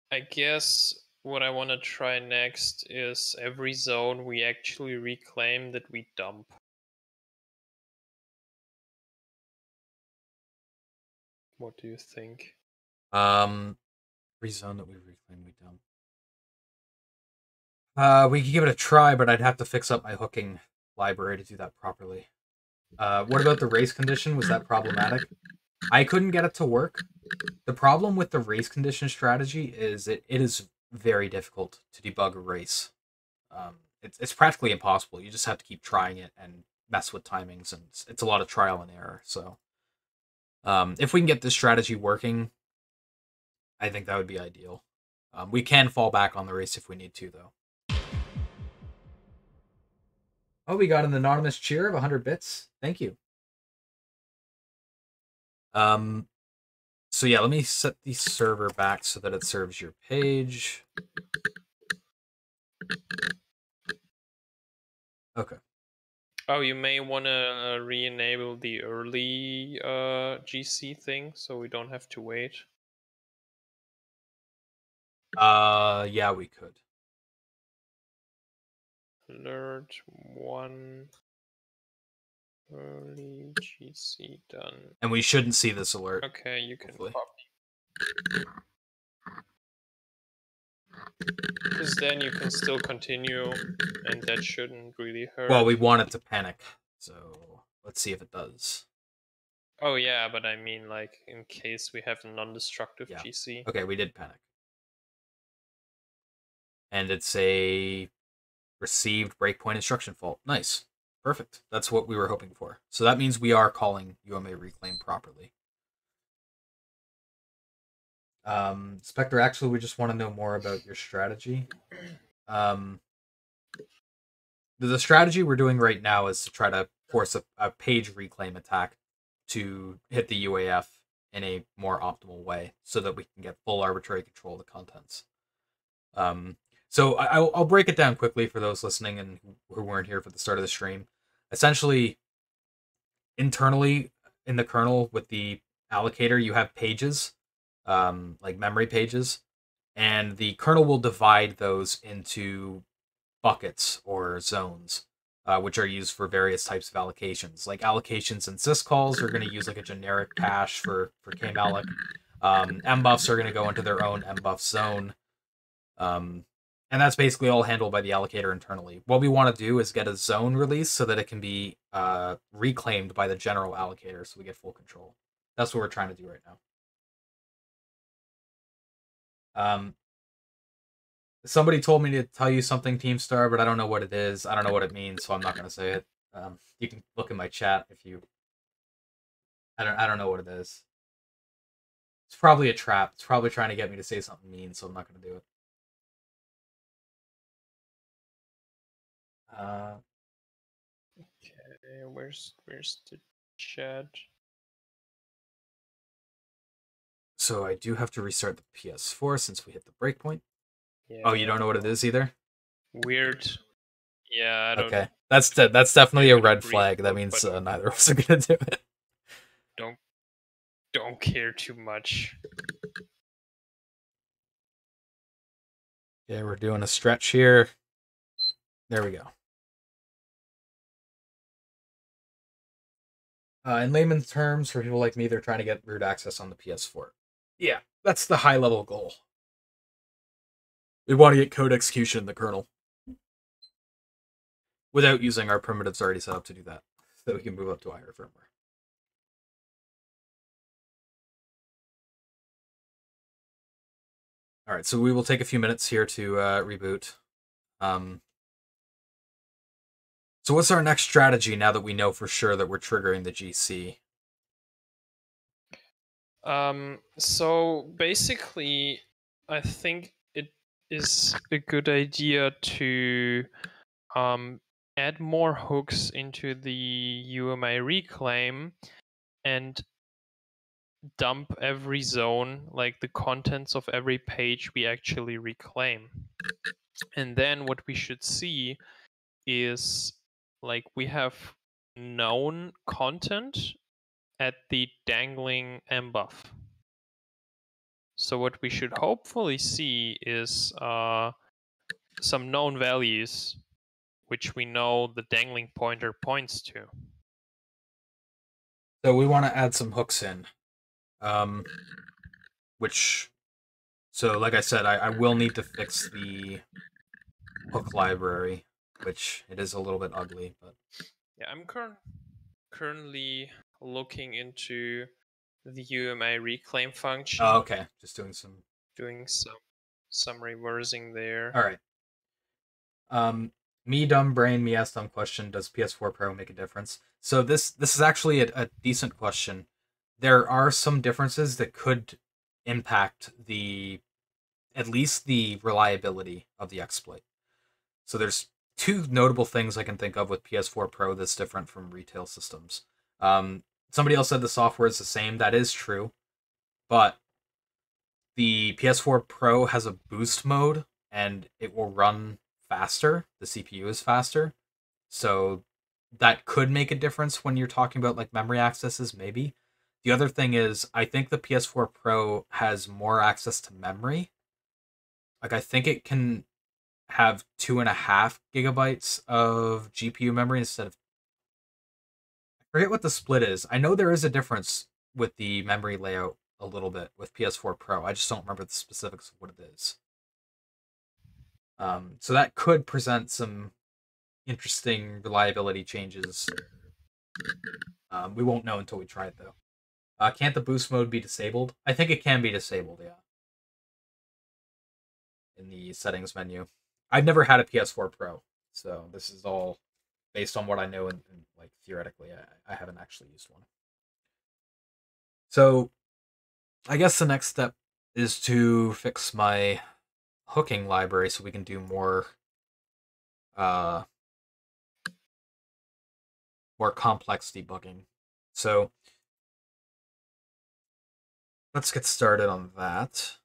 I guess what I want to try next is every zone we actually reclaim that we dump. What do you think? Every zone that we reclaim, we dump. We could give it a try, but I'd have to fix up my hooking library to do that properly. What about the race condition? Was that problematic? I couldn't get it to work. The problem with the race condition strategy is it is very difficult to debug a race. It's practically impossible. You just have to keep trying it and mess with timings, and it's a lot of trial and error. So, if we can get this strategy working, I think that would be ideal. We can fall back on the race if we need to, though. Oh, we got an anonymous cheer of 100 bits. Thank you. So yeah, let me set the server back so that it serves your page. Okay. Oh, you may want to re-enable the early GC thing so we don't have to wait. Yeah, we could. Alert 1 early GC done. And we shouldn't see this alert. Okay, you can hopefully. copy. Because then you can still continue, and that shouldn't really hurt. Well, we want it to panic, so let's see if it does. Oh yeah, but I mean, like, in case we have a non-destructive GC. Okay, we did panic. And it's a received breakpoint instruction fault. Nice. Perfect. That's what we were hoping for. So that means we are calling UMA reclaim properly. Spectre, actually, we just want to know more about your strategy. The strategy we're doing right now is to try to force a page reclaim attack to hit the UAF in a more optimal way so that we can get full arbitrary control of the contents. So I'll break it down quickly for those listening and who weren't here for the start of the stream. Essentially, internally in the kernel with the allocator, you have pages, like memory pages, and the kernel will divide those into buckets or zones, which are used for various types of allocations. Like allocations and syscalls are going to use like a generic cache for kmalloc. Mbuffs are going to go into their own mbuff zone. And that's basically all handled by the allocator internally. What we want to do is get a zone release so that it can be reclaimed by the general allocator so we get full control. That's what we're trying to do right now. Somebody told me to tell you something, tihmstar, but I don't know what it is. I don't know what it means, so I'm not going to say it. You can look in my chat if you... I don't know what it is. It's probably a trap. It's probably trying to get me to say something mean, so I'm not going to do it. Okay, where's the chat? so I do have to restart the PS4 since we hit the breakpoint. Yeah, Oh, you don't know what it is either? weird. Yeah, I don't. Okay, that's definitely You're a gonna red brief flag. That book, means but neither of us are gonna do it. don't care too much. Okay, we're doing a stretch here. There we go. In layman's terms, for people like me, they're trying to get root access on the PS4. Yeah, that's the high-level goal. We want to get code execution in the kernel without using our primitives already set up to do that, so that we can move up to higher firmware. All right, so we will take a few minutes here to reboot. So what's our next strategy now that we know for sure that we're triggering the GC? So basically, I think it is a good idea to add more hooks into the UMI reclaim and dump every zone, like the contents of every page we actually reclaim. And then what we should see is like we have known content at the dangling mbuff. So what we should hopefully see is some known values which we know the dangling pointer points to. So we want to add some hooks in, which, so like I said, I will need to fix the hook library, which it is a little bit ugly, but yeah, I'm currently looking into the UMI reclaim function. Oh, okay, just doing some reversing there. All right. Me dumb brain, me ask dumb question. Does PS4 Pro make a difference? So this is actually a decent question. There are some differences that could impact at least the reliability of the exploit. So there's two notable things I can think of with PS4 Pro that's different from retail systems. Somebody else said the software is the same. That is true, but the PS4 Pro has a boost mode and it will run faster. The CPU is faster. So that could make a difference when you're talking about like memory accesses, maybe. The other thing is I think the PS4 Pro has more access to memory. Like I think it can have 2.5 gigabytes of GPU memory instead of, I forget what the split is. I know there is a difference with the memory layout a little bit with PS4 Pro. I just don't remember the specifics of what it is. So that could present some interesting reliability changes. We won't know until we try it though. Can't the boost mode be disabled? I think it can be disabled, yeah. In the settings menu. I've never had a PS4 Pro, so this is all based on what I know and like theoretically. I haven't actually used one. So I guess the next step is to fix my hooking library so we can do more more complex debugging. So let's get started on that.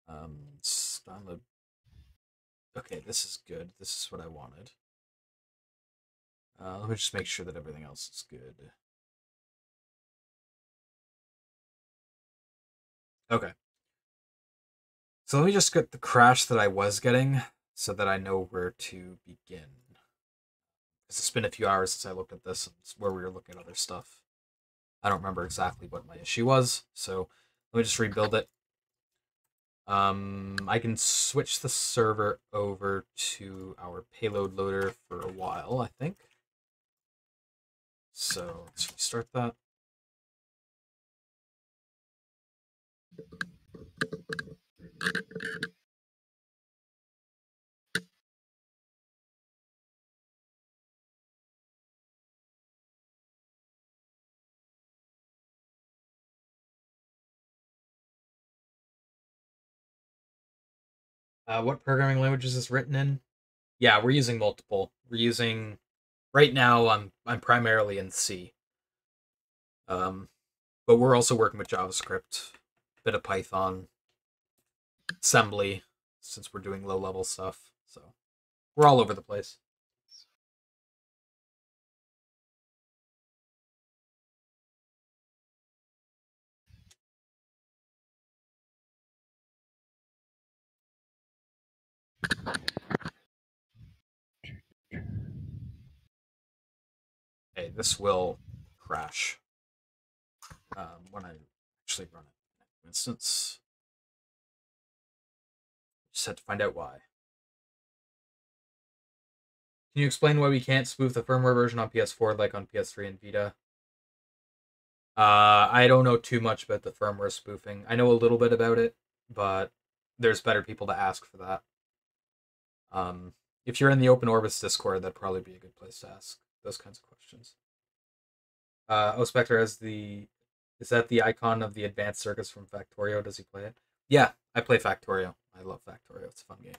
Download. Okay, this is good. This is what I wanted. Let me just make sure that everything else is good. Okay. So let me just get the crash that I was getting so that I know where to begin. It's been a few hours since I looked at this and where we were looking at other stuff. I don't remember exactly what my issue was, so let me just rebuild it. I can switch the server over to our payload loader for a while, I think. So let's restart that. What programming language is this written in? Yeah, we're using multiple. We're using right now. I'm primarily in C. But we're also working with JavaScript. bit of Python, assembly, since we're doing low-level stuff. So we're all over the place. Okay, this will crash when I actually run it. For instance, just had to find out why. Can you explain why we can't spoof the firmware version on PS4 like on PS3 and Vita? I don't know too much about the firmware spoofing. I know a little bit about it, but there's better people to ask for that. If you're in the Open Orbits Discord, that'd probably be a good place to ask those kinds of questions. Spectre has is that the icon of the advanced circuits from Factorio? Does he play it? Yeah, I play Factorio. I love Factorio. It's a fun game.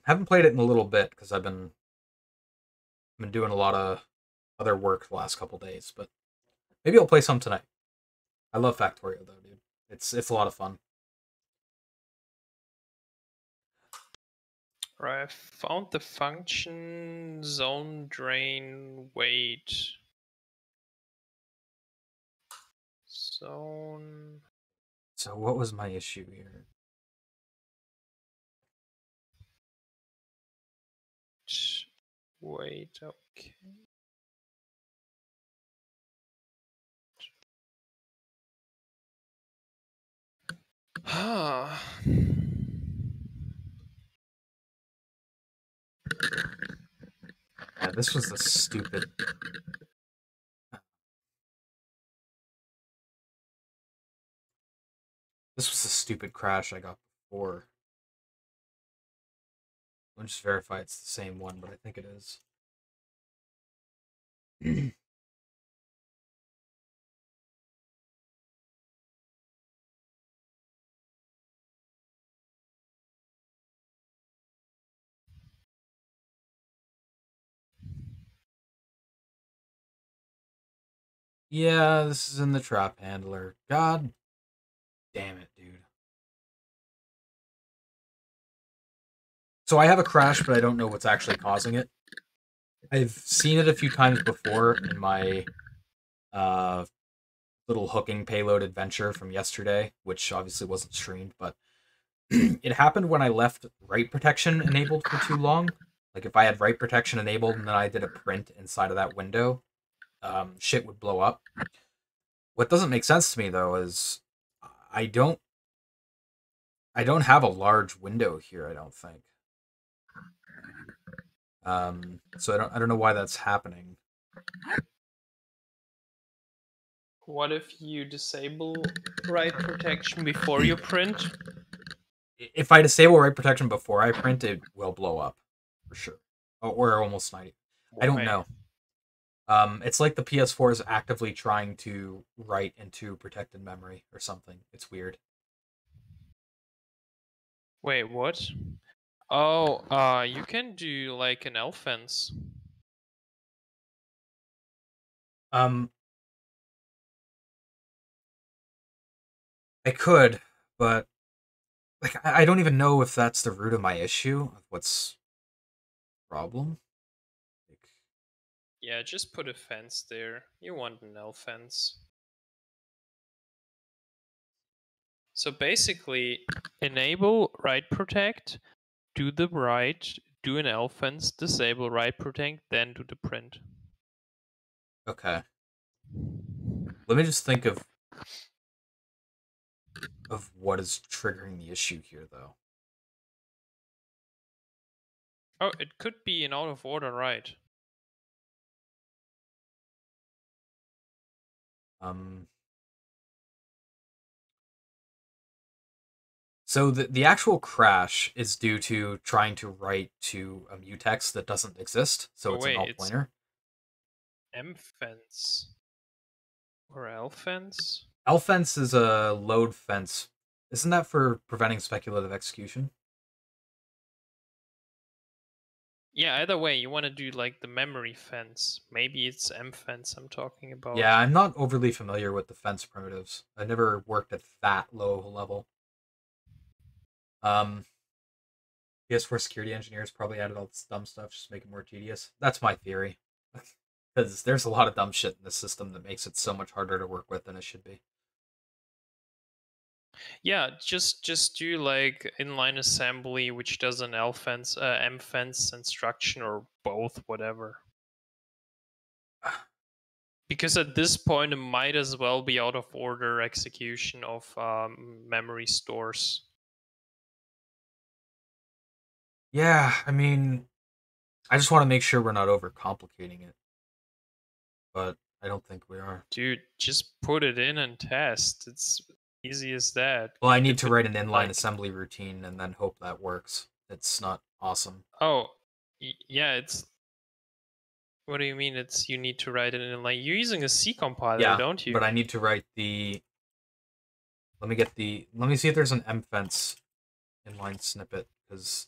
Haven't played it in a little bit because I've been doing a lot of other work the last couple days, but maybe I'll play some tonight. I love Factorio though, dude. It's a lot of fun. Right, I found the function zone drain wait. Zone. So what was my issue here? Wait, okay. Ah. Yeah, this was the stupid. This was the stupid crash I got before. I'll just verify it's the same one, but I think it is. Yeah, this is in the trap handler. God damn it, dude. So I have a crash, but I don't know what's actually causing it. I've seen it a few times before in my little hooking payload adventure from yesterday, which obviously wasn't streamed, but it happened when I left write protection enabled for too long. Like if I had write protection enabled and then I did a print inside of that window, shit would blow up. What doesn't make sense to me though is I don't have a large window here, I don't think. So I don't know why that's happening. What if you disable write protection before you print? If I disable write protection before I print, it will blow up for sure. Or almost 90. I don't know. It's like the PS4 is actively trying to write into protected memory or something. It's weird. Wait, what? Oh, you can do like an Elfence. I could, but like I don't even know if that's the root of my issue. What's the problem? Like, Yeah, just put a fence there. You want an Elfence. So basically, enable write protect, do the write, do an Elfence, disable write protect, then do the print. okay. Let me just think of what is triggering the issue here, though. Oh, it could be an out of order write. So the actual crash is due to trying to write to a mutex that doesn't exist, so it's a null pointer. Mfence or Elfence? Elfence is a load fence. Isn't that for preventing speculative execution? Yeah, either way, you want to do like the memory fence. Maybe it's M fence I'm talking about. Yeah, I'm not overly familiar with the fence primitives. I never worked at that low level. PS4 security engineers probably added all this dumb stuff just to make it more tedious. That's my theory. Because there's a lot of dumb shit in the system that makes it so much harder to work with than it should be. Yeah, just do like inline assembly, which does an L fence, M fence instruction, or both, whatever. Because at this point, it might as well be out of order execution of memory stores. Yeah, I mean, I just want to make sure we're not overcomplicating it. But I don't think we are. Dude, just put it in and test. It's easy as that. Well, I need to write an inline like, assembly routine and then hope that works. It's not awesome. Oh, yeah, it's... What do you mean it's you need to write it in inline? You're using a C compiler, Yeah, don't you? but I need to write the... Let me see if there's an mfence inline snippet, because...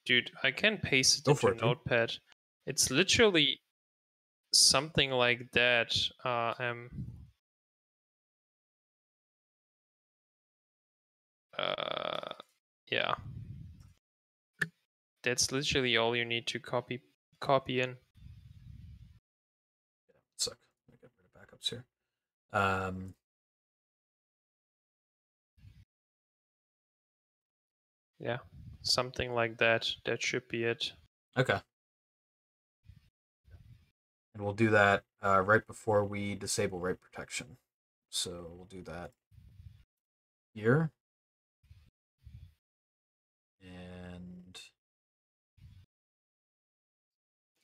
Dude, I can paste it Go for into it, dude. Notepad. It's literally something like that. Yeah. That's literally all you need to copy in. Yeah, suck. Let me get rid of backups here. Yeah, something like that. That should be it. Okay. And we'll do that right before we disable write protection. So we'll do that here.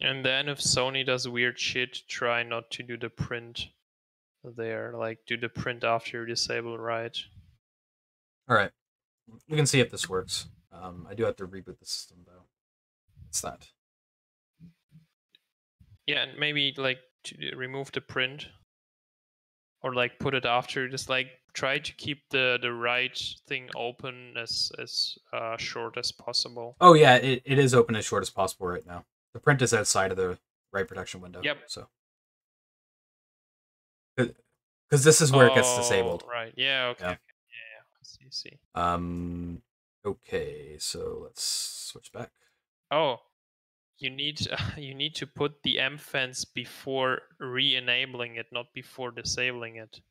And then if Sony does weird shit, try not to do the print there. Like, do the print after you disable write. All right. We can see if this works. I do have to reboot the system, though. It's that. Yeah, and maybe like to remove the print, or like put it after. Just like try to keep the write thing open as short as possible. Oh yeah, it is open as short as possible right now. The print is outside of the write protection window. Yep. So because this is where it gets disabled. Right. Yeah. Okay. Yeah. Yeah. See. Okay. So let's switch back. Oh, you need to put the M fence before re-enabling it, not before disabling it.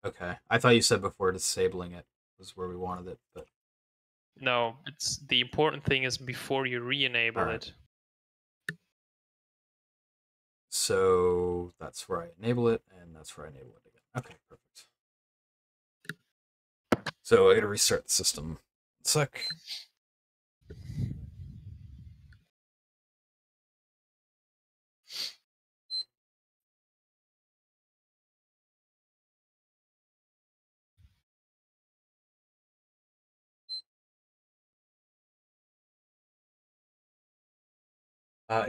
Okay. I thought you said before disabling it was where we wanted it, but no, it's the important thing is before you re-enable it. So that's where I enable it, and that's where I enable it again. Okay, perfect. So I gotta restart the system. 1 sec.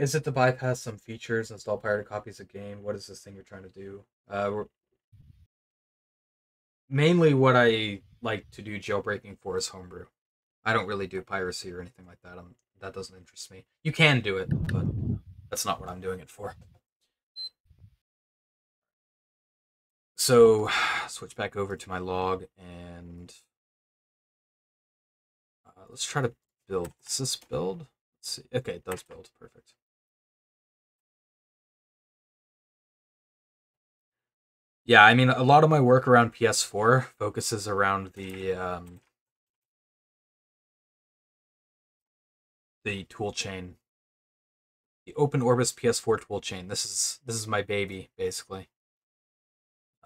Is it to bypass some features, install pirated copies of game? What is this thing you're trying to do? Mainly what I like to do jailbreaking for is homebrew. I don't really do piracy or anything like that. That doesn't interest me. You can do it, but that's not what I'm doing it for. So, switch back over to my log and let's try to build. Does this build? Let's see. Okay, it does build. Perfect. Yeah, I mean, a lot of my work around PS4 focuses around the tool chain, the Open Orbis PS4 tool chain. This is my baby, basically.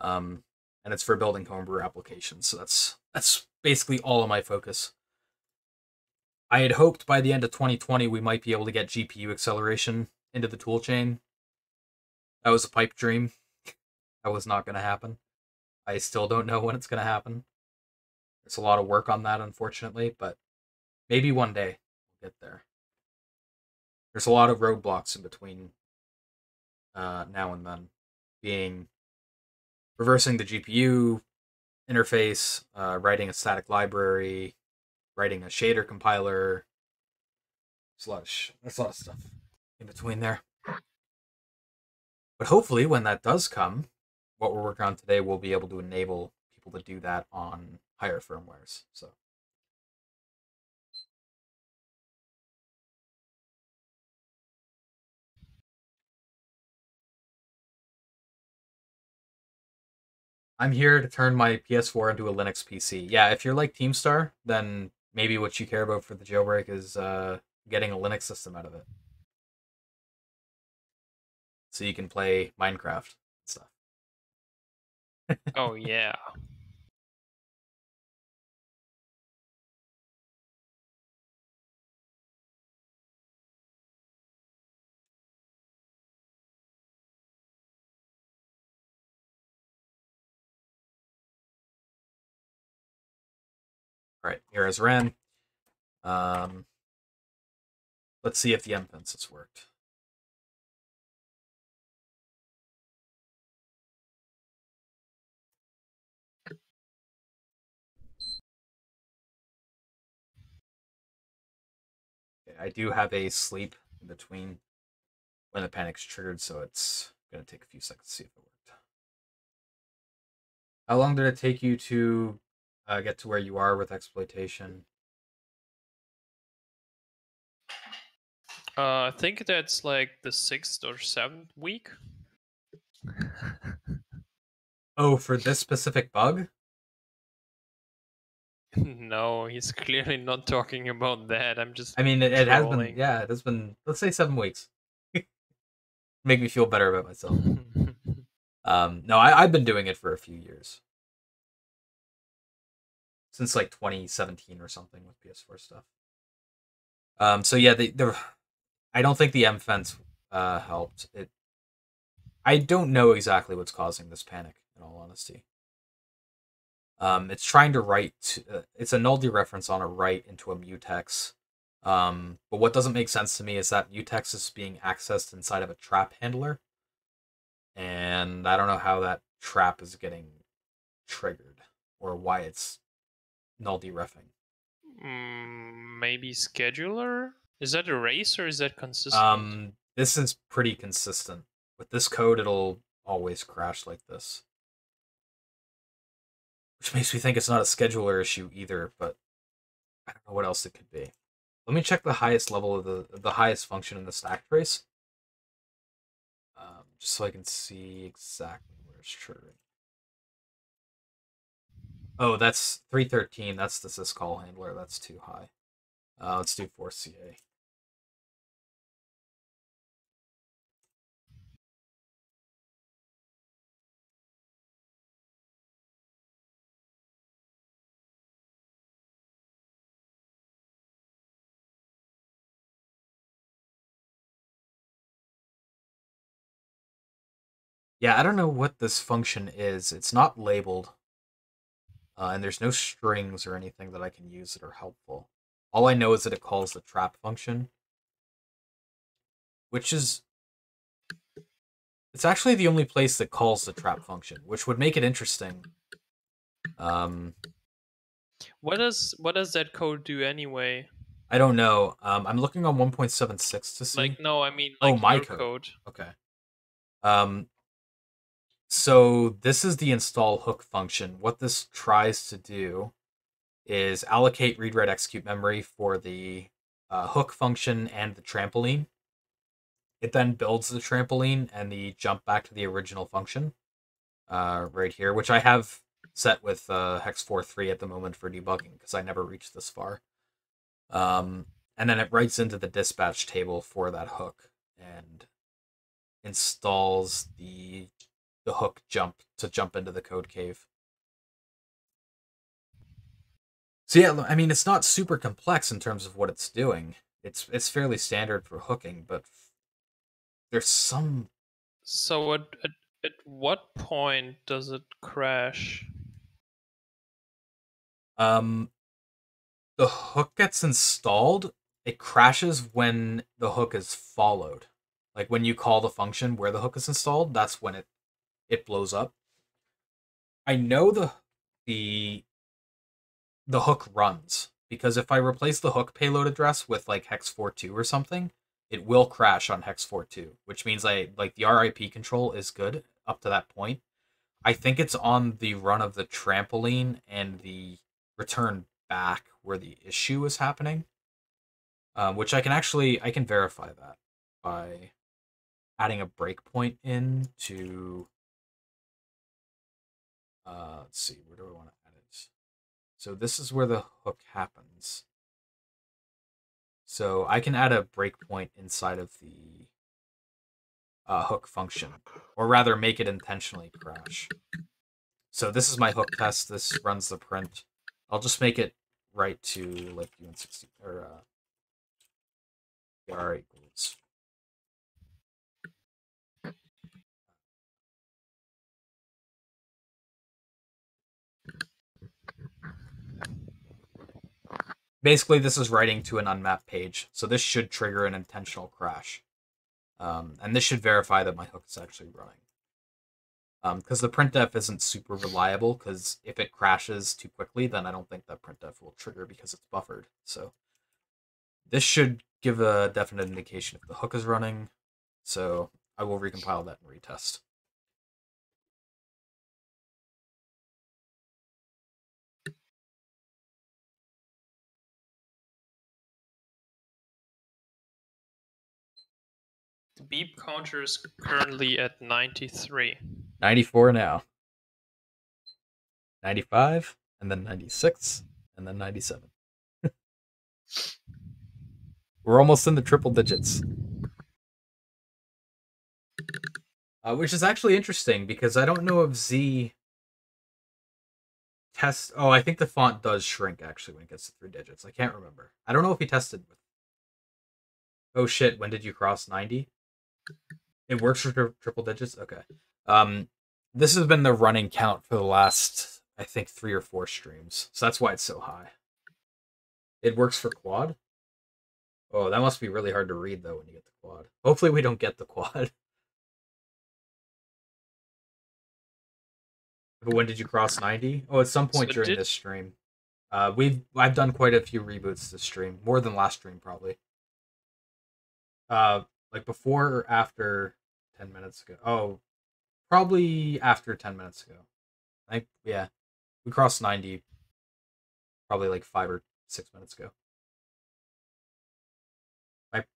And it's for building homebrew applications. So that's basically all of my focus. I had hoped by the end of 2020 we might be able to get GPU acceleration into the toolchain. That was a pipe dream. That was not going to happen. I still don't know when it's going to happen. There's a lot of work on that, unfortunately, but maybe one day we'll get there. There's a lot of roadblocks in between now and then, being reversing the GPU, interface, writing a static library, writing a shader compiler. There's a lot of stuff in between there. But hopefully, when that does come, what we're working on today will be able to enable people to do that on higher firmwares. So. I'm here to turn my PS4 into a Linux PC. Yeah, if you're like tihmstar, then maybe what you care about for the jailbreak is getting a Linux system out of it. So you can play Minecraft and stuff. Oh, yeah. All right, here is ran. Let's see if the mfence has worked. Okay, I do have a sleep in between when the panic's triggered, so it's going to take a few seconds to see if it worked. How long did it take you to get to where you are with exploitation? I think that's like the 6th or 7th week. Oh, for this specific bug? No, he's clearly not talking about that. I'm just I mean, it has been, trolling. yeah, it has been, let's say 7 weeks. Make me feel better about myself. No, I've been doing it for a few years. Since like 2017 or something with PS4 stuff. So yeah, I don't think the mfence helped. I don't know exactly what's causing this panic, in all honesty. It's trying to write. It's a null dereference on a write into a mutex. But what doesn't make sense to me is that mutex is being accessed inside of a trap handler, and I don't know how that trap is getting triggered or why it's null dereffing. Maybe scheduler? Is that a race or is that consistent? This is pretty consistent. With this code, it'll always crash like this. Which makes me think it's not a scheduler issue either, but I don't know what else it could be. Let me check the highest level of the highest function in the stack trace. Just so I can see exactly where it's triggering. Oh, that's 313. That's the syscall handler. That's too high. Let's do 4CA. Yeah, I don't know what this function is. It's not labeled. And there's no strings or anything that I can use that are helpful. All I know is that it calls the trap function, which is... It's actually the only place that calls the trap function, which would make it interesting. What does that code do anyway? I don't know. I'm looking on 1.76 to see. Like, no, I mean Oh, like my your code. code. Okay. So this is the install hook function. What this tries to do is allocate read write execute memory for the hook function and the trampoline. It then builds the trampoline and the jump back to the original function right here, which I have set with hex 4.3 at the moment for debugging because I never reached this far. And then it writes into the dispatch table for that hook and installs the hook jump to jump into the code cave. So yeah, I mean, it's not super complex in terms of what it's doing. It's fairly standard for hooking, but there's some... So at what point does it crash? The hook gets installed. It crashes when the hook is followed. Like when you call the function where the hook is installed, that's when it blows up. I know the hook runs. Because if I replace the hook payload address with like hex 42 or something, it will crash on hex 42, which means the RIP control is good up to that point. I think it's on the run of the trampoline and the return back where the issue is happening, which I can verify that by adding a breakpoint in to. Let's see, where do I want to add it? So this is where the hook happens. So I can add a breakpoint inside of the hook function, or rather make it intentionally crash. So this is my hook test. This runs the print. I'll just make it right to like UN60 or R equals. Basically, this is writing to an unmapped page, so this should trigger an intentional crash. And this should verify that my hook is actually running. Because the printf isn't super reliable, because if it crashes too quickly, then I don't think that printf will trigger because it's buffered. So this should give a definite indication if the hook is running. So I will recompile that and retest. The beep counter is currently at 93. 94 now. 95, and then 96, and then 97. We're almost in the triple digits. Which is actually interesting, because I don't know if Z test. Oh, I think the font does shrink actually when it gets to 3 digits. I can't remember. I don't know if he tested with. Oh shit! When did you cross 90? It works for triple digits. Okay. This has been the running count for the last, I think, 3 or 4 streams. So that's why it's so high. It works for quad. Oh, that must be really hard to read though when you get the quad. Hopefully we don't get the quad. But when did you cross 90? Oh, at some point during this stream. I've done quite a few reboots this stream, more than last stream probably. Like before or after 10 minutes ago. Oh, probably after 10 minutes ago. Yeah, we crossed 90 probably like 5 or 6 minutes ago.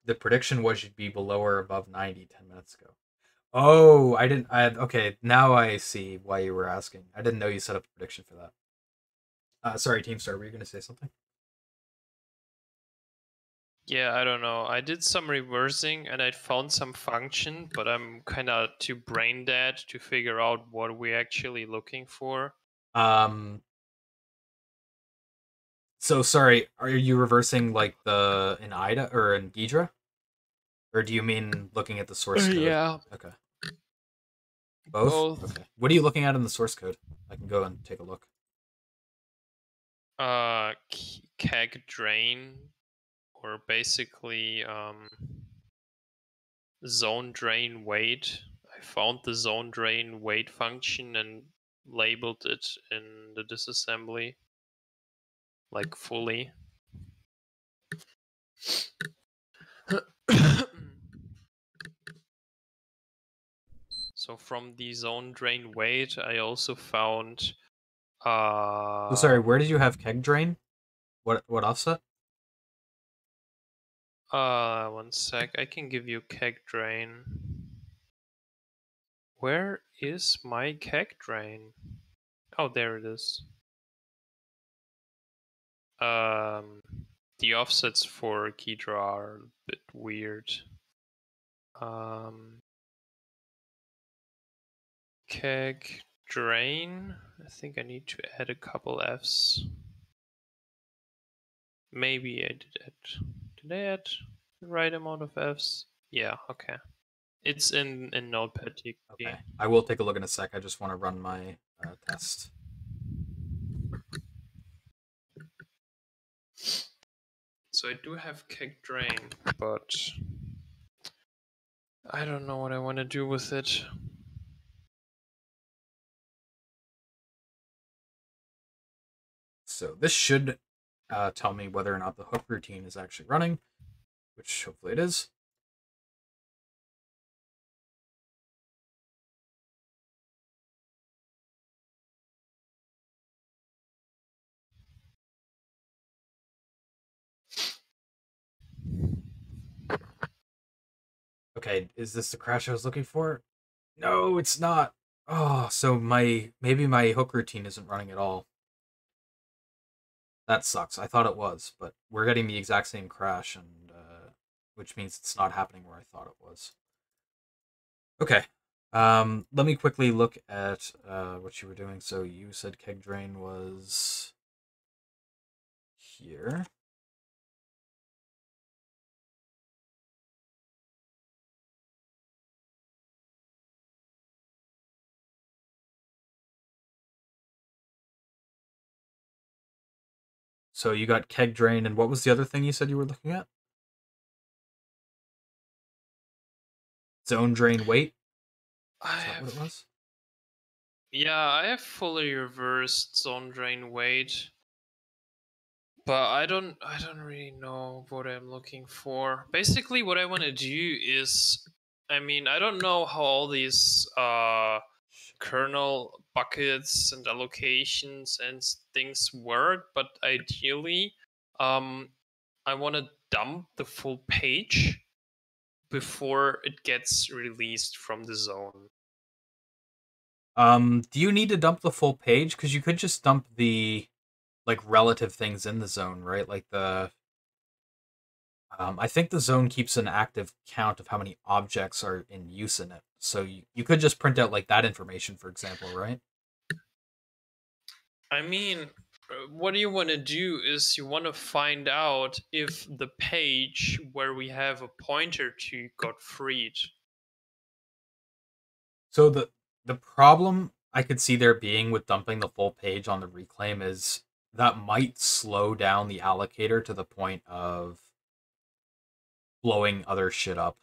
The prediction was you'd be below or above 90 10 minutes ago. Oh, okay, now I see why you were asking. I didn't know you set up a prediction for that. Sorry, Teamstar, were you going to say something? Yeah, I don't know. I did some reversing and I found some function, but I'm kind of too brain dead to figure out what we're actually looking for. So sorry, are you reversing like in IDA or in Ghidra? Or do you mean looking at the source code? Yeah. Okay. Both? Okay. What are you looking at in the source code? I can go and take a look. Keg drain, or basically zone drain wait. I found the zone drain wait function and labeled it in the disassembly, like fully. So from the zone drain wait, I also found. So sorry, where did you have keg drain? What offset? 1 sec. I can give you keg drain. Where is my keg drain? Oh, there it is. The offsets for Ghidra are a bit weird. Keg drain. I think I need to add a couple Fs. Maybe I did add. Did I add the right amount of Fs? Yeah, okay. It's in Notepad. Okay. I will take a look in a sec. I just want to run my test. So I do have keg drain, but I don't know what I want to do with it. So this should tell me whether or not the hook routine is actually running, which hopefully it is. Okay, is this the crash I was looking for? No, it's not. Oh, so maybe my hook routine isn't running at all. That sucks. I thought it was, but we're getting the exact same crash, and which means it's not happening where I thought it was. Okay. Let me quickly look at what you were doing. So you said keg drain was here. So you got keg drain, and what was the other thing you said you were looking at? Zone drain weight? Is that what it was? Yeah, I have fully reversed zone drain weight. But I don't really know what I'm looking for. Basically what I want to do is, I mean, I don't know how all these kernel buckets and allocations and things work, but ideally I want to dump the full page before it gets released from the zone. Do you need to dump the full page? Because you could just dump the like relative things in the zone, right? Like I think the zone keeps an active count of how many objects are in use in it. So you could just print out like that information, for example, right? I mean, what you want to do is you want to find out if the page where we have a pointer to got freed. So the problem I could see there being with dumping the full page on the reclaim is that might slow down the allocator to the point of blowing other shit up.